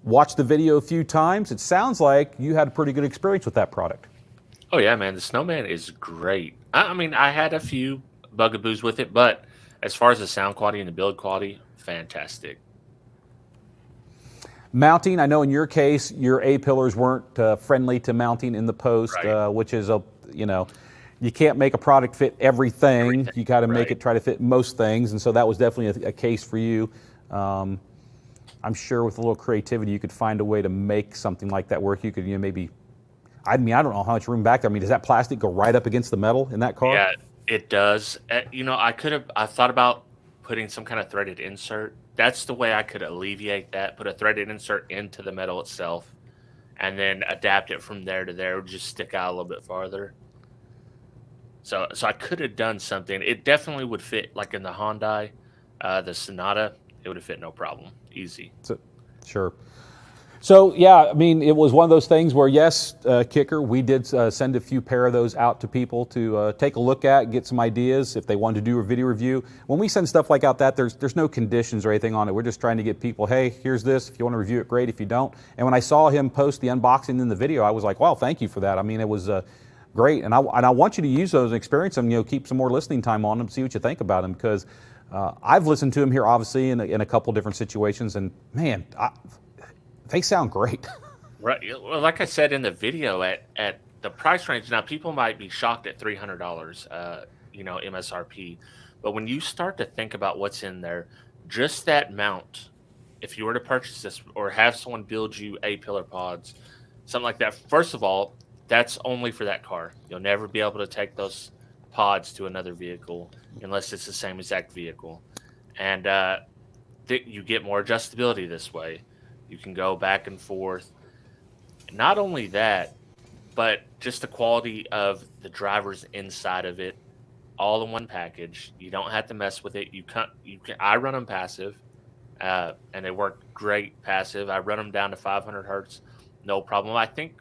Watched the video a few times. It sounds like you had a pretty good experience with that product. Oh, yeah, man. The Snowman is great. I mean, I had a few bugaboos with it, but as far as the sound quality and the build quality, fantastic. Mounting, I know in your case, your A-pillars weren't friendly to mounting in the post, right. Which is you can't make a product fit everything. You got to make it try to fit most things, and so that was definitely a case for you. I'm sure with a little creativity, you could find a way to make something like that work. You could, maybe, I don't know how much room back there. I mean, does that plastic go right up against the metal in that car? Yeah, it does. I thought about putting some kind of threaded insert. That's the way I could alleviate that. Put a threaded insert into the metal itself, and then adapt it from there to there. It would just stick out a little bit farther. So I could have done something. It definitely would fit, like in the Hyundai, the Sonata. It would have fit no problem, easy. Sure. So yeah, I mean, it was one of those things where yes, Kicker, we did send a few pair of those out to people to take a look at, get some ideas if they wanted to do a video review. When we send stuff like that, there's no conditions or anything on it. We're just trying to get people, hey, here's this. If you want to review it, great. If you don't, and when I saw him post the unboxing in the video, I was like, wow, thank you for that. I mean, it was great, and I want you to use those and experience them. Keep some more listening time on them, see what you think about them, because I've listened to them here, obviously, in a couple different situations, and man, they sound great. Right. Well, like I said in the video, at the price range now, people might be shocked at $300, MSRP, but when you start to think about what's in there, just that mount, if you were to purchase this or have someone build you A-pillar pods, something like that, first of all, that's only for that car. You'll never be able to take those pods to another vehicle unless it's the same exact vehicle. And you get more adjustability this way. You can go back and forth. Not only that, but just the quality of the drivers inside of it all in one package. You don't have to mess with it. I run them passive, and they work great passive. I run them down to 500 hertz, no problem. I think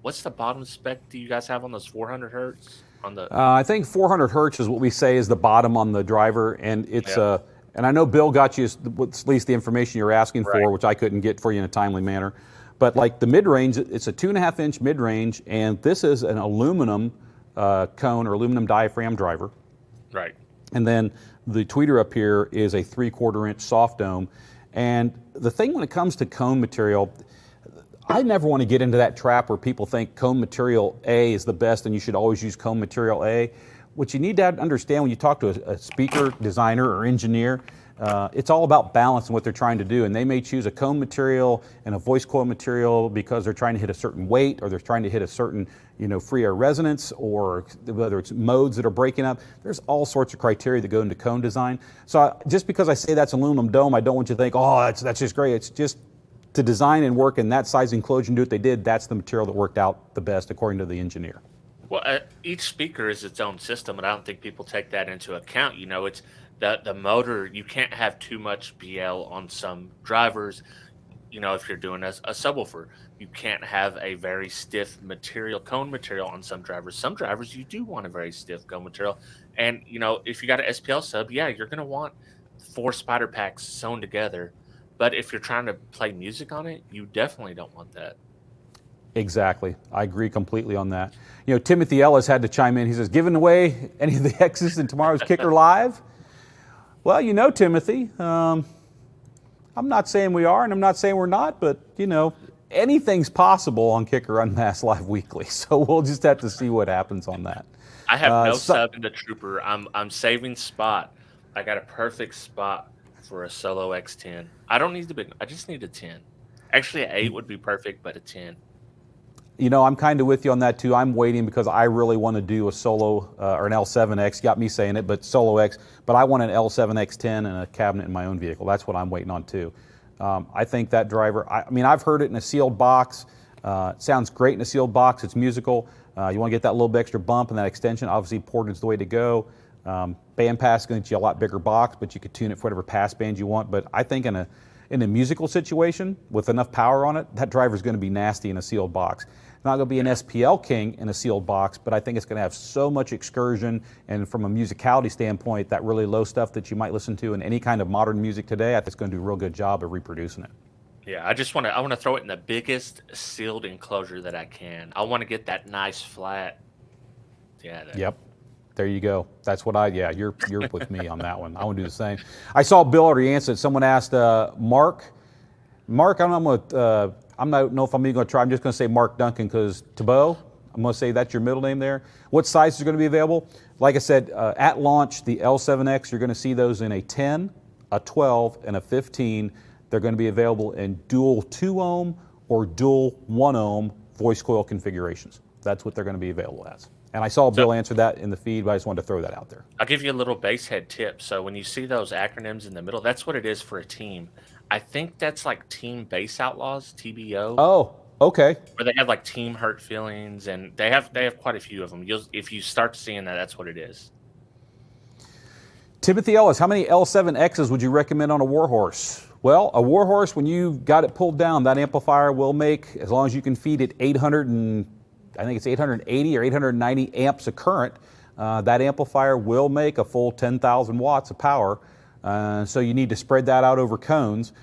what's the bottom spec do you guys have on those 400 hertz on the? I think 400 hertz is what we say is the bottom on the driver, and it's Yeah. and I know Bill got you at least the information you're asking Right. for, which I couldn't get for you in a timely manner. But like the mid-range, it's a 2.5-inch mid-range, and this is an aluminum cone or aluminum diaphragm driver. Right. And then the tweeter up here is a 3/4-inch soft dome. And the thing when it comes to cone material, I never want to get into that trap where people think cone material A is the best and you should always use cone material A. What you need to understand when you talk to a speaker designer or engineer, it's all about balance and what they're trying to do. And they may choose a cone material and a voice coil material because they're trying to hit a certain weight, or they're trying to hit a certain, free air resonance, or whether it's modes that are breaking up. There's all sorts of criteria that go into cone design. So just because I say that's aluminum dome, I don't want you to think, oh, that's just great. It's just to design and work in that size enclosure and do what they did, that's the material that worked out the best according to the engineer. Well, each speaker is its own system, and I don't think people take that into account. It's the motor. You can't have too much BL on some drivers. If you're doing a subwoofer, you can't have a very stiff cone material on some drivers. Some drivers, you do want a very stiff cone material. And, if you got an SPL sub, yeah, you're going to want 4 spider packs sewn together. But if you're trying to play music on it, you definitely don't want that. Exactly. I agree completely on that. Timothy Ellis had to chime in. He says, giving away any of the X's in tomorrow's Kicker Live? Well, Timothy, I'm not saying we are, and I'm not saying we're not, but, anything's possible on Kicker Unmasked Live Weekly. So we'll just have to see what happens on that. I have no sub in the Trooper. I'm saving spot. I got a perfect spot for a Solo X10. I don't need the big. I just need a 10. Actually, an 8 would be perfect, but a 10. I'm kind of with you on that too. I'm waiting because I really want to do a Solo or an L7X. Got me saying it, but Solo X. But I want an L7X10 and a cabinet in my own vehicle. That's what I'm waiting on too. I think that driver. I've heard it in a sealed box. It sounds great in a sealed box. It's musical. You want to get that little bit extra bump and that extension. Obviously, ported is the way to go. Bandpass is going to get you a lot bigger box, but you could tune it for whatever pass band you want. But I think in a musical situation with enough power on it, that driver is going to be nasty in a sealed box. It's not going to be an SPL King in a sealed box, but I think it's going to have so much excursion, and from a musicality standpoint, that really low stuff that you might listen to in any kind of modern music today, I think it's going to do a real good job of reproducing it. Yeah, I want to throw it in the biggest sealed enclosure that I can. I want to get that nice flat. Yeah. Yep. There you go. That's what you're with me on that one. I want to do the same. I saw Bill already answered. Someone asked Mark, I don't know if I'm even going to try. I'm just going to say Mark Duncan because Tabo, I'm going to say that's your middle name there. What size is going to be available? Like I said, at launch, the L7X, you're going to see those in a 10, a 12, and a 15. They're going to be available in dual 2 ohm or dual 1 ohm voice coil configurations. That's what they're going to be available as. And I saw Bill answer that in the feed, but I just wanted to throw that out there. I'll give you a little base head tip. So when you see those acronyms in the middle, that's what it is for a team. I think that's like Team Bass Outlaws, TBO. Oh, okay. Where they have like Team Hurt Feelings, and they have quite a few of them. If you start seeing that, that's what it is. Timothy Ellis, how many L7Xs would you recommend on a Warhorse? Well, a Warhorse, when you got it pulled down, that amplifier will make, as long as you can feed it 880 or 890 amps of current, that amplifier will make a full 10,000 watts of power. So you need to spread that out over cones.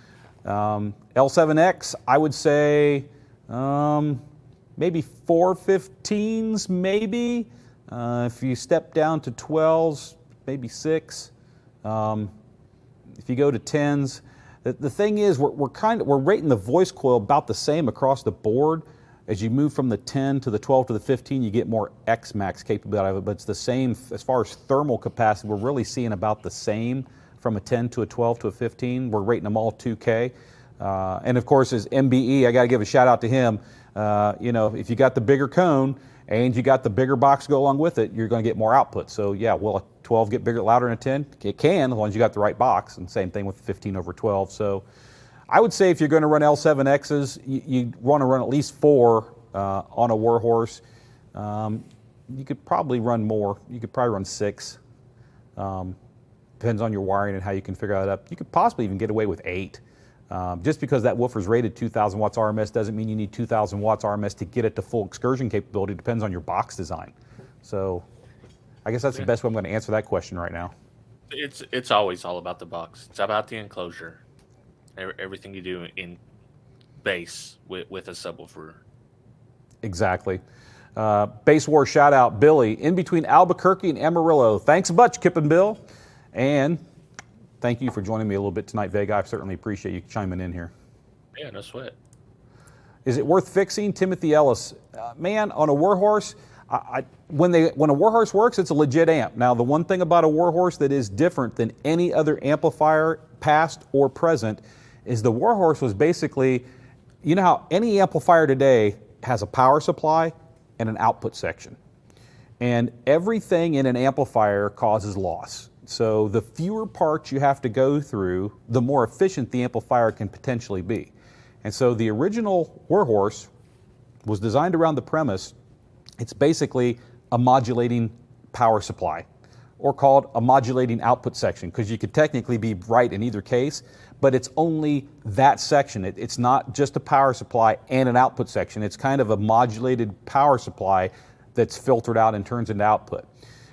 L7X, I would say maybe 415s, maybe. If you step down to 12s, maybe 6. If you go to 10s, the thing is we're rating the voice coil about the same across the board. As you move from the 10 to the 12 to the 15, you get more X-Max capability out of it, but it's the same as far as thermal capacity. We're really seeing about the same from a 10 to a 12 to a 15. We're rating them all 2K. And of course, as MBE, I got to give a shout out to him. If you got the bigger cone and you got the bigger box to go along with it, you're going to get more output. So yeah, will a 12 get bigger, louder than a 10? It can, as long as you got the right box. And same thing with 15 over 12. So I would say if you're going to run L7Xs, you want to run at least 4 on a Warhorse. You could probably run more. You could probably run 6. Depends on your wiring and how you can figure that up. You could possibly even get away with 8. Just because that woofer's rated 2,000 watts RMS doesn't mean you need 2,000 watts RMS to get it to full excursion capability. It depends on your box design. So I guess that's the best way I'm going to answer that question right now. It's always all about the box. It's about the enclosure. Everything you do in base with a subwoofer. Exactly. Base War shout out, Billy, in between Albuquerque and Amarillo. Thanks a bunch, Kip and Bill. And thank you for joining me a little bit tonight, Vega. I certainly appreciate you chiming in here. Yeah, no sweat. Is it worth fixing? Timothy Ellis. Man, on a Warhorse, when a Warhorse works, it's a legit amp. Now, the one thing about a Warhorse that is different than any other amplifier, past or present, is the Warhorse was basically, you know how any amplifier today has a power supply and an output section. And everything in an amplifier causes loss. So the fewer parts you have to go through, the more efficient the amplifier can potentially be. And so the original Warhorse was designed around the premise, it's basically a modulating power supply, or called a modulating output section, because you could technically be right in either case, but it's only that section. It's not just a power supply and an output section. It's kind of a modulated power supply that's filtered out and turns into output.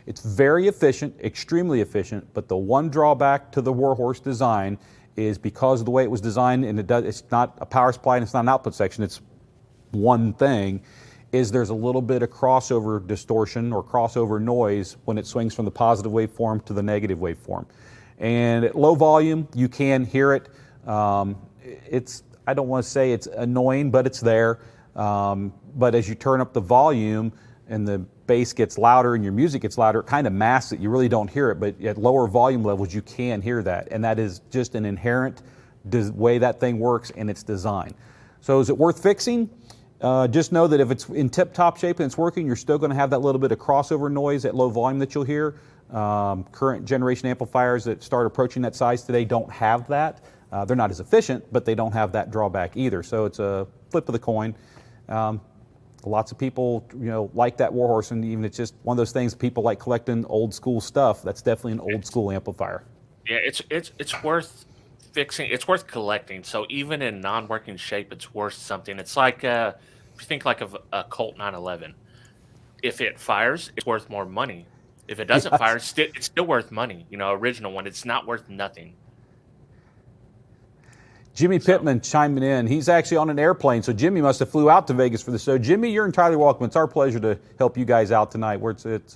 It's very efficient, extremely efficient, but the one drawback to the Warhorse design is because of the way it was designed, and it's not a power supply and it's not an output section, it's one thing, is there's a little bit of crossover distortion or crossover noise when it swings from the positive waveform to the negative waveform. And at low volume, you can hear it. I don't want to say it's annoying, but it's there. But as you turn up the volume and the bass gets louder and your music gets louder, it kind of masks it. You really don't hear it, but at lower volume levels, you can hear that. And that is just an inherent way that thing works in its design. So is it worth fixing? Just know that if it's in tip-top shape and it's working, you're still going to have that little bit of crossover noise at low volume that you'll hear. Current generation amplifiers that start approaching that size today don't have that. They're not as efficient, but they don't have that drawback either. So it's a flip of the coin. Lots of people, like that Warhorse, and even it's just one of those things. People like collecting old school stuff. That's definitely an old school amplifier. Yeah, it's worth fixing. It's worth collecting. So even in non-working shape, it's worth something. It's like if you think like of a Colt 911. If it fires, it's worth more money. If it doesn't fire, it's still worth money. Original one, it's not worth nothing. Jimmy Pittman chiming in. He's actually on an airplane, so Jimmy must have flew out to Vegas for the show. Jimmy, you're entirely welcome. It's our pleasure to help you guys out tonight. It's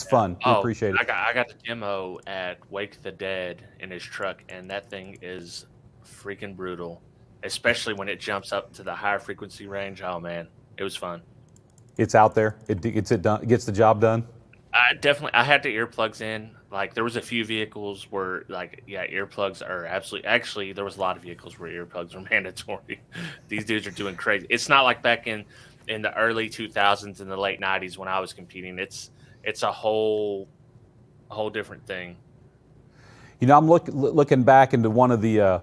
fun. We appreciate it. I got the demo at Wake the Dead in his truck, and that thing is freaking brutal, especially when it jumps up to the higher frequency range. Oh man, it was fun. It's out there. It gets the job done. I had the earplugs in. Like there was a few vehicles where earplugs are actually there was a lot of vehicles where earplugs were mandatory. These dudes are doing crazy. It's not like back in the early 2000s and the late 90s when I was competing. It's a whole different thing. I'm looking back into one of the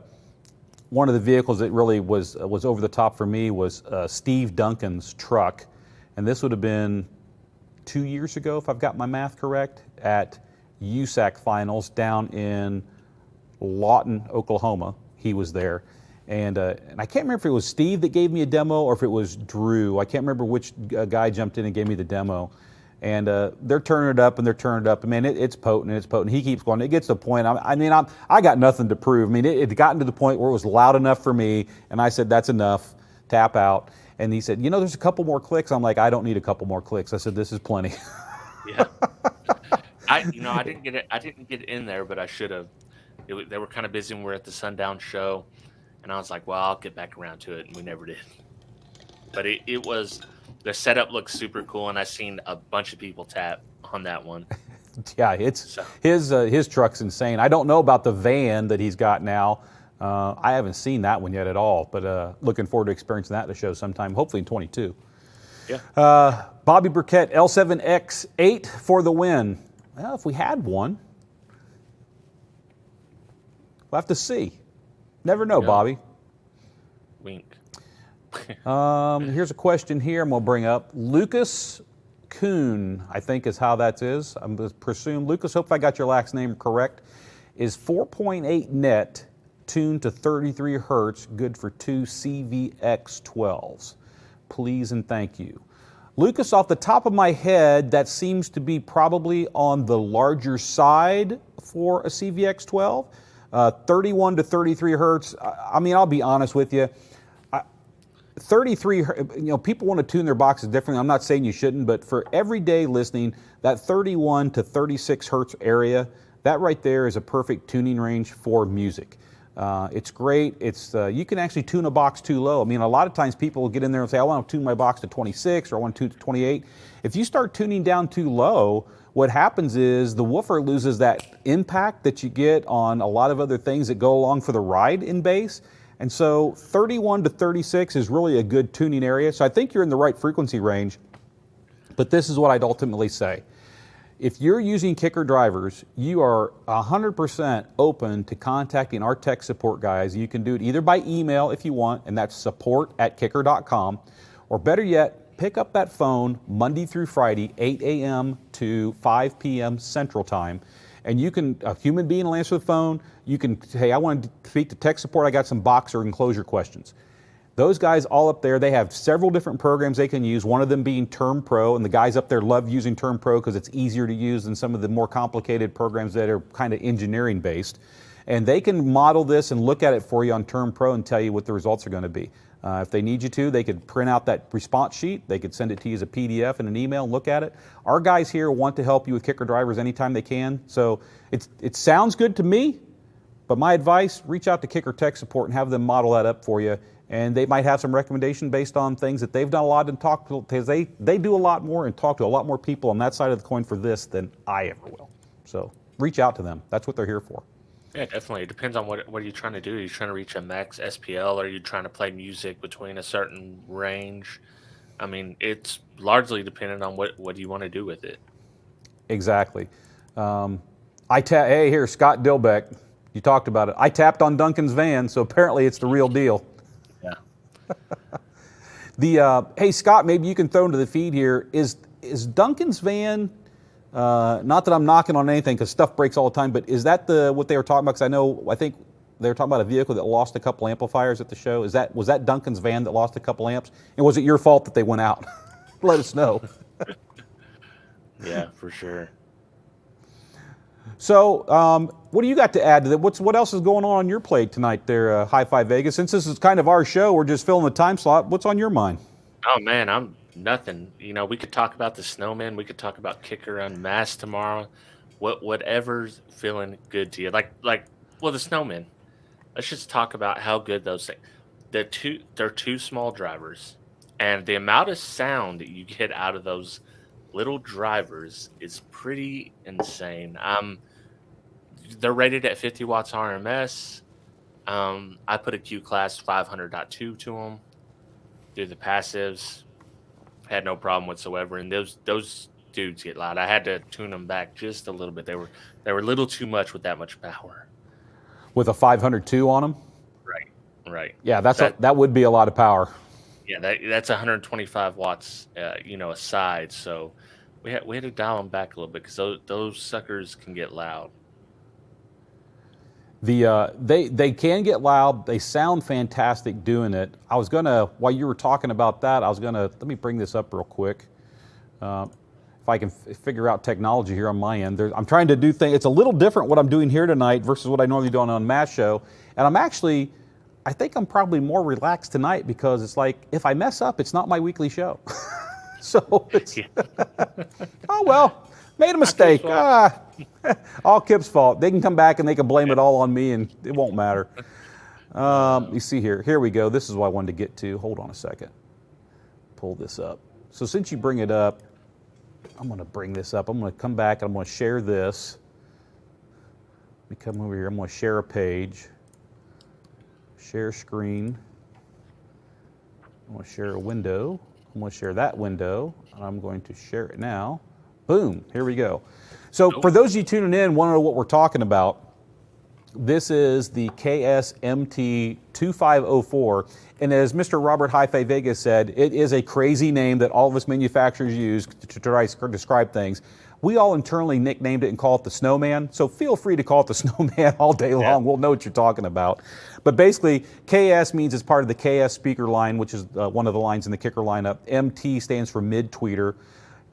vehicles that really was over the top for me was Steve Duncan's truck, and this would have been 2 years ago, if I've got my math correct, at USAC finals down in Lawton, Oklahoma. He was there. And I can't remember if it was Steve that gave me a demo or if it was Drew. I can't remember which guy jumped in and gave me the demo. And they're turning it up and they're turning it up. And man, it's potent and it's potent. He keeps going. It gets to the point. I got nothing to prove. I mean, it gotten to the point where it was loud enough for me. And I said, that's enough. Tap out. And he said, there's a couple more clicks. I'm like, I don't need a couple more clicks. I said, this is plenty. Yeah. I didn't get it. I didn't get in there, but I should have. They were kind of busy when we were at the Sundown show, and I was like, "Well, I'll get back around to it," and we never did. But it was the setup looked super cool, and I seen a bunch of people tap on that one. Yeah, his truck's insane. I don't know about the van that he's got now. I haven't seen that one yet at all, but looking forward to experiencing that at the show sometime, hopefully in 22. Yeah. Bobby Burkett, L7X8 for the win. Well, if we had one, we'll have to see. Never know, Bobby. Wink. Here's a question here I'm going to bring up. Lucas Kuhn, I think is how that is. I'm going to presume. Lucas, hope I got your last name correct. Is 4.8 net, tuned to 33 hertz, good for 2 CVX12s. Please and thank you. Lucas, off the top of my head, that seems to be probably on the larger side for a CVX12. 31 to 33 hertz. I mean, I'll be honest with you. 33, people want to tune their boxes differently. I'm not saying you shouldn't, but for everyday listening, that 31 to 36 hertz area, that right there is a perfect tuning range for music. It's great. You can actually tune a box too low. I mean, a lot of times people will get in there and say, I want to tune my box to 26 or I want to tune to 28. If you start tuning down too low, what happens is the woofer loses that impact that you get on a lot of other things that go along for the ride in bass. And so 31 to 36 is really a good tuning area. So I think you're in the right frequency range. But this is what I'd ultimately say. If you're using Kicker drivers, you are 100% open to contacting our tech support guys. You can do it either by email if you want, and that's support@kicker.com, or better yet, pick up that phone Monday through Friday, 8 a.m. to 5 p.m. Central Time, and a human being will answer the phone. You can, hey, I want to speak to tech support. I got some box or enclosure questions. Those guys all up there, they have several different programs they can use, one of them being Term Pro, and the guys up there love using Term Pro because it's easier to use than some of the more complicated programs that are kind of engineering based. And they can model this and look at it for you on Term Pro and tell you what the results are going to be. If they need you to, they could print out that response sheet. They could send it to you as a PDF and an email and look at it. Our guys here want to help you with Kicker drivers anytime they can. So it sounds good to me, but my advice, reach out to Kicker Tech Support and have them model that up for you. And they might have some recommendation based on things that they've done a lot and talked to, because they do a lot more and talk to a lot more people on that side of the coin for this than I ever will. So reach out to them. That's what they're here for. Yeah, definitely. It depends on what are you trying to do. Are you trying to reach a max SPL? Or are you trying to play music between a certain range? I mean, it's largely dependent on what do you want to do with it. Exactly. Hey, here, Scott Dilbeck. You talked about it. I tapped on Duncan's van, so apparently it's the real deal. Yeah. Hey, Scott, maybe you can throw into the feed here. Is Duncan's van, not that I'm knocking on anything because stuff breaks all the time, but is that what they were talking about? Because I think they were talking about a vehicle that lost a couple amplifiers at the show. Was that Duncan's van that lost a couple amps? And was it your fault that they went out? Let us know. Yeah, for sure. So, what do you got to add to that? What else is going on your plate tonight there, Hi-Fi Vegas? Since this is kind of our show, we're just filling the time slot. What's on your mind? Oh man, I'm nothing. We could talk about the Snowman. We could talk about Kicker Unmasked tomorrow. Whatever's feeling good to you. Like the Snowman. Let's just talk about how good those things. They're two small drivers, and the amount of sound that you get out of those little drivers is pretty insane. They're rated at 50 watts RMS. I put a Q class 500.2 to them through the passives. Had no problem whatsoever. And those dudes get loud. I had to tune them back just a little bit. They were a little too much with that much power. With a 502 on them? Right. Yeah, that would be a lot of power. Yeah, that's 125 watts, aside. So we had to dial them back a little bit because those suckers can get loud. They can get loud. They sound fantastic doing it. I was gonna, while you were talking about that, let me bring this up real quick. If I can figure out technology here on my end. I'm trying to do things. It's a little different what I'm doing here tonight versus what I normally do on Mass Show. And I think I'm probably more relaxed tonight because it's like, if I mess up, it's not my weekly show. So it's, oh well, made a mistake. All Kip's fault. They can come back and they can blame it all on me and it won't matter. You see here. Here we go. This is what I wanted to get to. Hold on a second. Pull this up. So since you bring it up, I'm going to bring this up. I'm going to come back and I'm going to share this. Let me come over here. I'm going to share a page. Share screen. I'm going to share a window. I'm going to share that window. And I'm going to share it now. Boom. Here we go. So for those of you tuning in, want to know what we're talking about. This is the KSMT2504. And as Mr. Robert Hi-Fi Vegas said, it is a crazy name that all of us manufacturers use to try to describe things. We all internally nicknamed it and call it the Snowman, so feel free to call it the Snowman all day long. Yeah. We'll know what you're talking about. But basically, KS means it's part of the KS speaker line, which is one of the lines in the Kicker lineup. MT stands for mid-tweeter.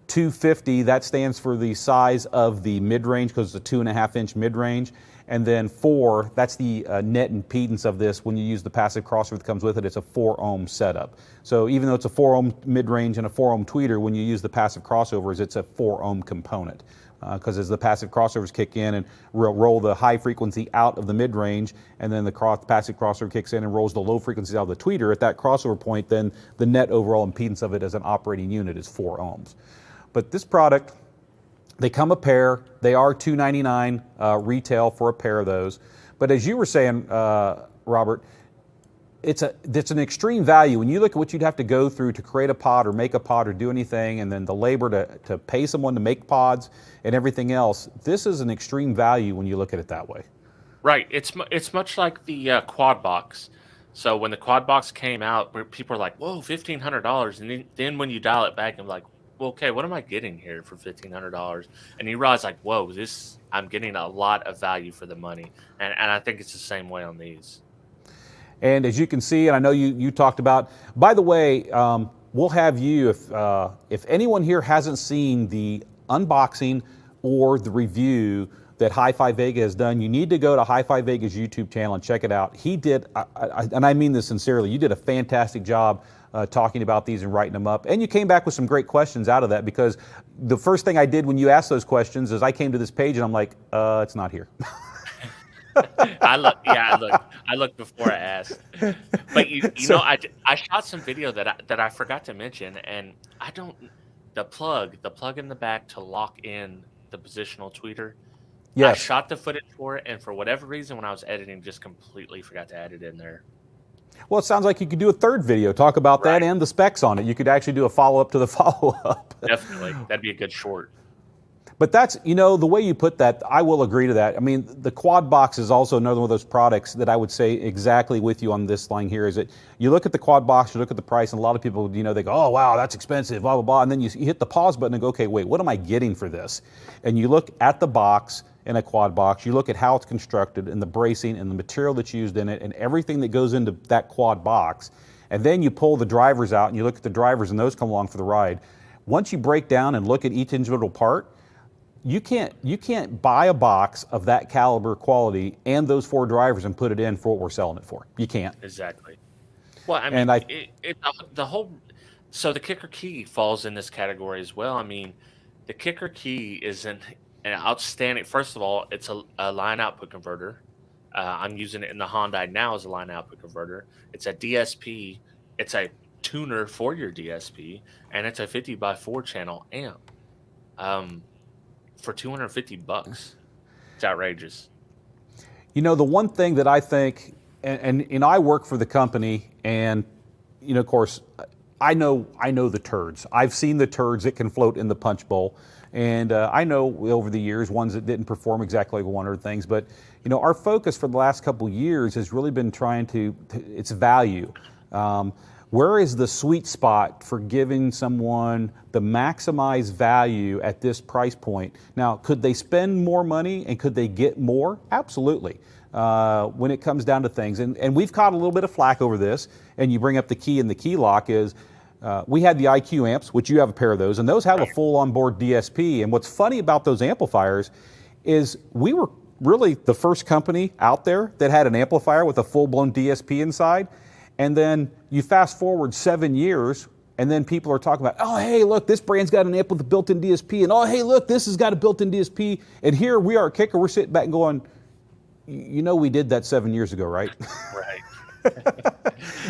250, that stands for the size of the mid-range because it's a 2.5-inch mid-range. And then 4, that's the net impedance of this. When you use the passive crossover that comes with it, it's a 4 ohm setup. So even though it's a 4 ohm mid-range and a 4 ohm tweeter, when you use the passive crossovers, it's a 4 ohm component. Because as the passive crossovers kick in and roll the high frequency out of the mid-range, and then the passive crossover kicks in and rolls the low frequencies out of the tweeter, at that crossover point, then the net overall impedance of it as an operating unit is 4 ohms. But this product, they come a pair. They are $299 retail for a pair of those. But as you were saying, Robert, it's an extreme value. When you look at what you'd have to go through to create a pod or make a pod or do anything, and then the labor to pay someone to make pods and everything else, this is an extreme value when you look at it that way. Right. It's much like the quad box. So when the quad box came out, people were like, whoa, $1,500. And then when you dial it back, I'm like, well, okay, what am I getting here for $1,500? And you realize, like, whoa, I'm getting a lot of value for the money. And I think it's the same way on these. And as you can see, and I know you talked about, by the way, we'll have you, if anyone here hasn't seen the unboxing or the review that Hi-Fi Vega has done, you need to go to Hi-Fi Vega's YouTube channel and check it out. He did, and I mean this sincerely, you did a fantastic job talking about these and writing them up. And you came back with some great questions out of that, because the first thing I did when you asked those questions is I came to this page and I'm like, it's not here. I looked before I asked. But you know, I shot some video that I forgot to mention, and the plug in the back to lock in the positional tweeter. Yes. I shot the footage for it, and for whatever reason, when I was editing, just completely forgot to add it in there. Well, it sounds like you could do a third video, talk about that and the specs on it. You could actually do a follow-up to the follow-up. Definitely. That'd be a good short. But that's, the way you put that, I will agree to that. I mean, the quad box is also another one of those products that I would say exactly with you on this line here, is that you look at the quad box, you look at the price, and a lot of people, they go, oh, wow, that's expensive, blah, blah, blah. And then you hit the pause button and go, okay, wait, what am I getting for this? And you look at the box in a quad box, you look at how it's constructed and the bracing and the material that's used in it and everything that goes into that quad box. And then you pull the drivers out and you look at the drivers and those come along for the ride. Once you break down and look at each individual part, you can't buy a box of that caliber quality and those 4 drivers and put it in for what we're selling it for. You can't. Exactly. Well, I mean, so the Kicker Key falls in this category as well. I mean, the Kicker Key is an outstanding. First of all, it's a line output converter. I'm using it in the Hyundai now as a line output converter. It's a DSP. It's a tuner for your DSP, and it's a 50x4 channel amp. For $250, it's outrageous. The one thing that I think, and I work for the company, and of course, I know the turds. I've seen the turds that can float in the punch bowl. And I know over the years ones that didn't perform exactly like one or things, but our focus for the last couple of years has really been trying to its value. Where is the sweet spot for giving someone the maximized value at this price point? Now, could they spend more money and could they get more? Absolutely. When it comes down to things, and we've caught a little bit of flack over this, and you bring up the key and the key lock is, we had the IQ amps, which you have a pair of those, and those have a full onboard DSP. And what's funny about those amplifiers is we were really the first company out there that had an amplifier with a full-blown DSP inside. And then you fast forward 7 years, and then people are talking about, oh, hey, look, this brand's got an amp with a built-in DSP, and oh, hey, look, this has got a built-in DSP. And here we are at Kicker, we're sitting back and going, we did that 7 years ago, right? Right.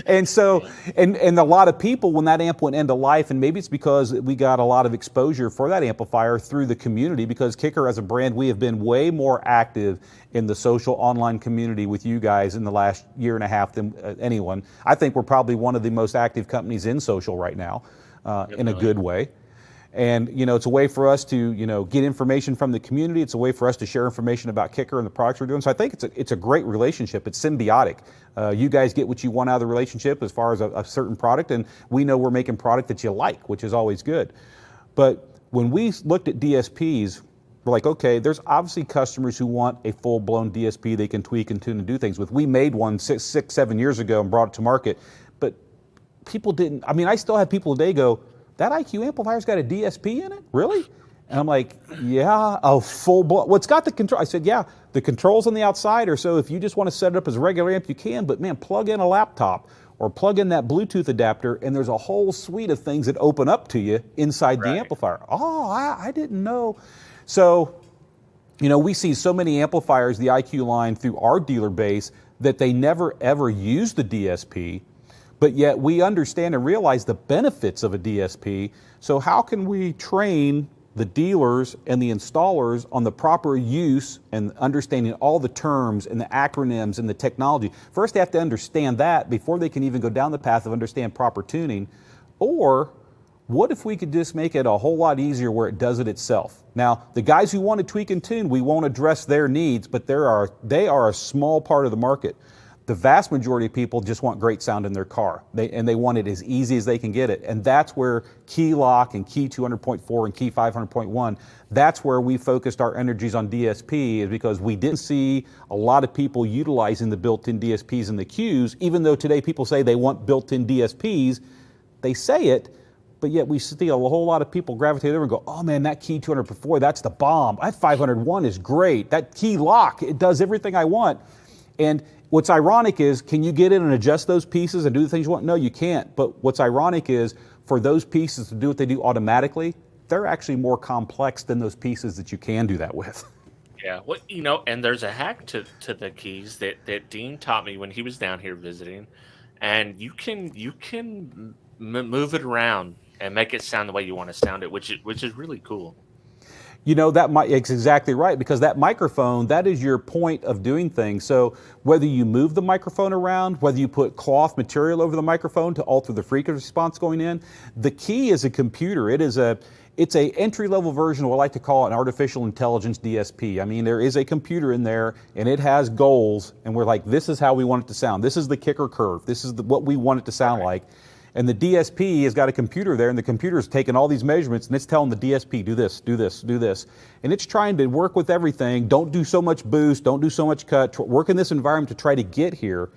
And so, and a lot of people, when that amp went end of life, and maybe it's because we got a lot of exposure for that amplifier through the community, because Kicker as a brand, we have been way more active in the social online community with you guys in the last year and a half than anyone. I think we're probably one of the most active companies in social right now, in a good way. And, it's a way for us to, get information from the community. It's a way for us to share information about Kicker and the products we're doing. So I think it's a great relationship. It's symbiotic. You guys get what you want out of the relationship as far as a certain product, and we know we're making product that you like, which is always good. But when we looked at DSPs, we're like, okay, there's obviously customers who want a full-blown DSP they can tweak and tune and do things with. We made one 7 years ago and brought it to market, but people didn't. I mean, I still have people today go, that IQ amplifier's got a DSP in it? Really? And I'm like, yeah, a full-blown. Well, it's got the control. I said, yeah, the controls on the outside are so if you just want to set it up as a regular amp, you can, but man, plug in a laptop or plug in that Bluetooth adapter, and there's a whole suite of things that open up to you inside the amplifier. Oh, I didn't know. So, we see so many amplifiers, the IQ line, through our dealer base that they never ever use the DSP, but yet we understand and realize the benefits of a DSP. So how can we train the dealers and the installers on the proper use and understanding all the terms and the acronyms and the technology? First, they have to understand that before they can even go down the path of understand proper tuning. Or what if we could just make it a whole lot easier where it does it itself? Now, the guys who want to tweak and tune, we won't address their needs, but they are a small part of the market. The vast majority of people just want great sound in their car, and they want it as easy as they can get it. And that's where Key Lock and Key 200.4 and Key 500.1, that's where we focused our energies on DSP, is because we didn't see a lot of people utilizing the built-in DSPs in the Qs, even though today people say they want built-in DSPs. They say it, but yet we see a whole lot of people gravitate over and go, oh man, that Key 200.4, that's the bomb. That 501 is great. That Key Lock, it does everything I want. And what's ironic is, can you get in and adjust those pieces and do the things you want? No, you can't. But what's ironic is, for those pieces to do what they do automatically, they're actually more complex than those pieces that you can do that with. Yeah, well, and there's a hack to the keys that Dean taught me when he was down here visiting, and you can move it around and make it sound the way you want to sound it, which is really cool. It's exactly right, because that microphone, that is your point of doing things. So whether you move the microphone around, whether you put cloth material over the microphone to alter the frequency response going in, the key is a computer. It's a entry-level version of what I like to call an artificial intelligence DSP. I mean, there is a computer in there, and it has goals, and we're like, this is how we want it to sound. This is the Kicker curve. This is what we want it to sound like. And the DSP has got a computer there, and the computer's taking all these measurements, and it's telling the DSP, do this, do this, do this. And it's trying to work with everything. Don't do so much boost, don't do so much cut. Work in this environment to try to get here.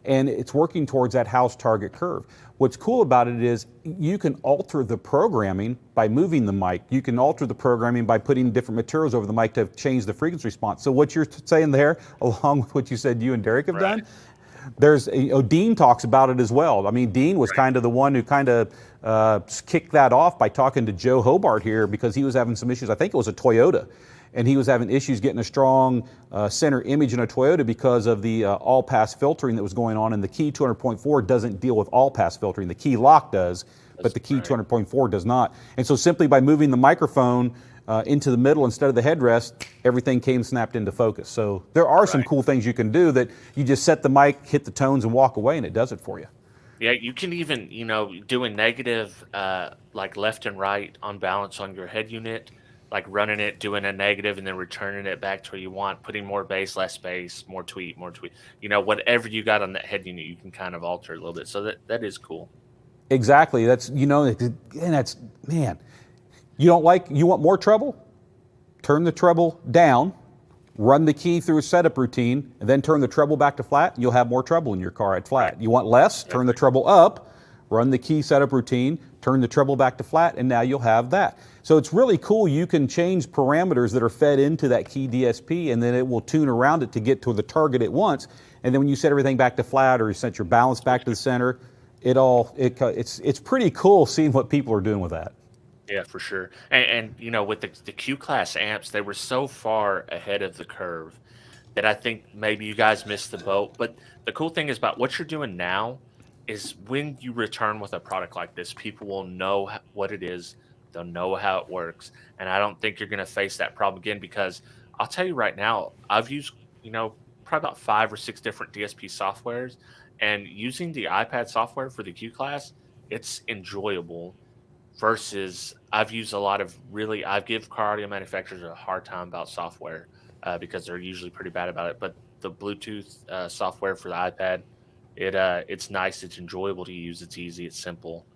And it's working towards that house target curve. What's cool about it is you can alter the programming by moving the mic. You can alter the programming by putting different materials over the mic to change the frequency response. So what you're saying there, along with what you said you and Derek have done, Dean talks about it as well. I mean, Dean was kind of the one who kind of kicked that off by talking to Joe Hobart here, because he was having some issues. I think it was a Toyota, and he was having issues getting a strong center image in a Toyota because of the all-pass filtering that was going on. And the Key 200.4 doesn't deal with all-pass filtering. The Key Lock does, but the Key 200.4 does not. And so simply by moving the microphone into the middle instead of the headrest, everything came snapped into focus. So there are some cool things you can do that you just set the mic, hit the tones, and walk away, and it does it for you. Yeah, you can even, do a negative, like left and right on balance on your head unit, like running it, doing a negative, and then returning it back to where you want, putting more bass, less bass, more tweet, more tweet. Whatever you got on that head unit, you can kind of alter a little bit. So that is cool. Exactly. That's, and that's, man. You want more treble? Turn the treble down, run the key through a setup routine, and then turn the treble back to flat, and you'll have more treble in your car at flat. You want less? Turn the treble up, run the key setup routine, turn the treble back to flat, and now you'll have that. So it's really cool. You can change parameters that are fed into that key DSP, and then it will tune around it to get to the target it wants. And then when you set everything back to flat, or you set your balance back to the center, it's pretty cool seeing what people are doing with that. Yeah, for sure. And with the Q class amps, they were so far ahead of the curve that I think maybe you guys missed the boat. But the cool thing is about what you're doing now is when you return with a product like this, people will know what it is. They'll know how it works. And I don't think you're going to face that problem again, because I'll tell you right now, I've used, probably about 5 or 6 different DSP softwares, and using the iPad software for the Q class, it's enjoyable. versus I've used a lot of I give car audio manufacturers a hard time about software because they're usually pretty bad about it. But the Bluetooth software for the iPad, it's nice, it's enjoyable to use, it's easy, it's simple,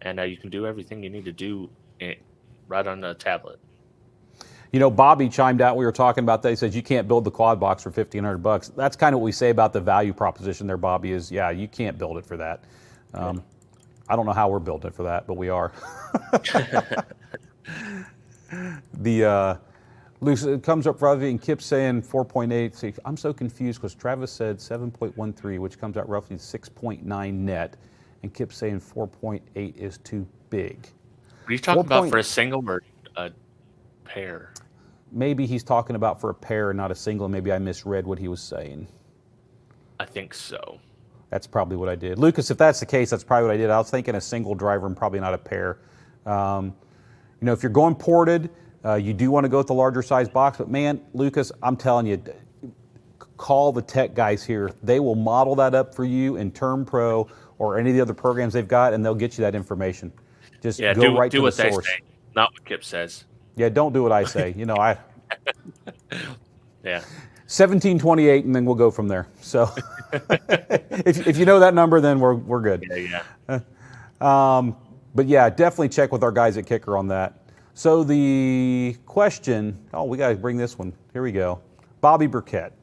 and you can do everything you need to do right on the tablet. Bobby chimed out. We were talking about that. He says you can't build the quad box for $1,500. That's kind of what we say about the value proposition there, Bobby. Is you can't build it for that. I don't know how we're building it for that, but we are. It comes up for Ravi and Kip saying 4.8. See, I'm so confused because Travis said 7.13, which comes out roughly 6.9 net, and Kip saying 4.8 is too big. Are you talking about for a single or a pair? Maybe he's talking about for a pair, not a single. Maybe I misread what he was saying. I think so. That's probably what I did. Lucas, if that's the case, that's probably what I did. I was thinking a single driver and probably not a pair. If you're going ported, you do want to go with the larger size box. But man, Lucas, I'm telling you, call the tech guys here. They will model that up for you in Term Pro or any of the other programs they've got, and they'll get you that information. Just go right to the source. They say, not what Kip says. Yeah, don't do what I say. Yeah. 1728, and then we'll go from there. So, if you know that number, then we're good. Yeah. But yeah, definitely check with our guys at Kicker on that. So the question, we got to bring this one. Here we go. Bobby Burkett,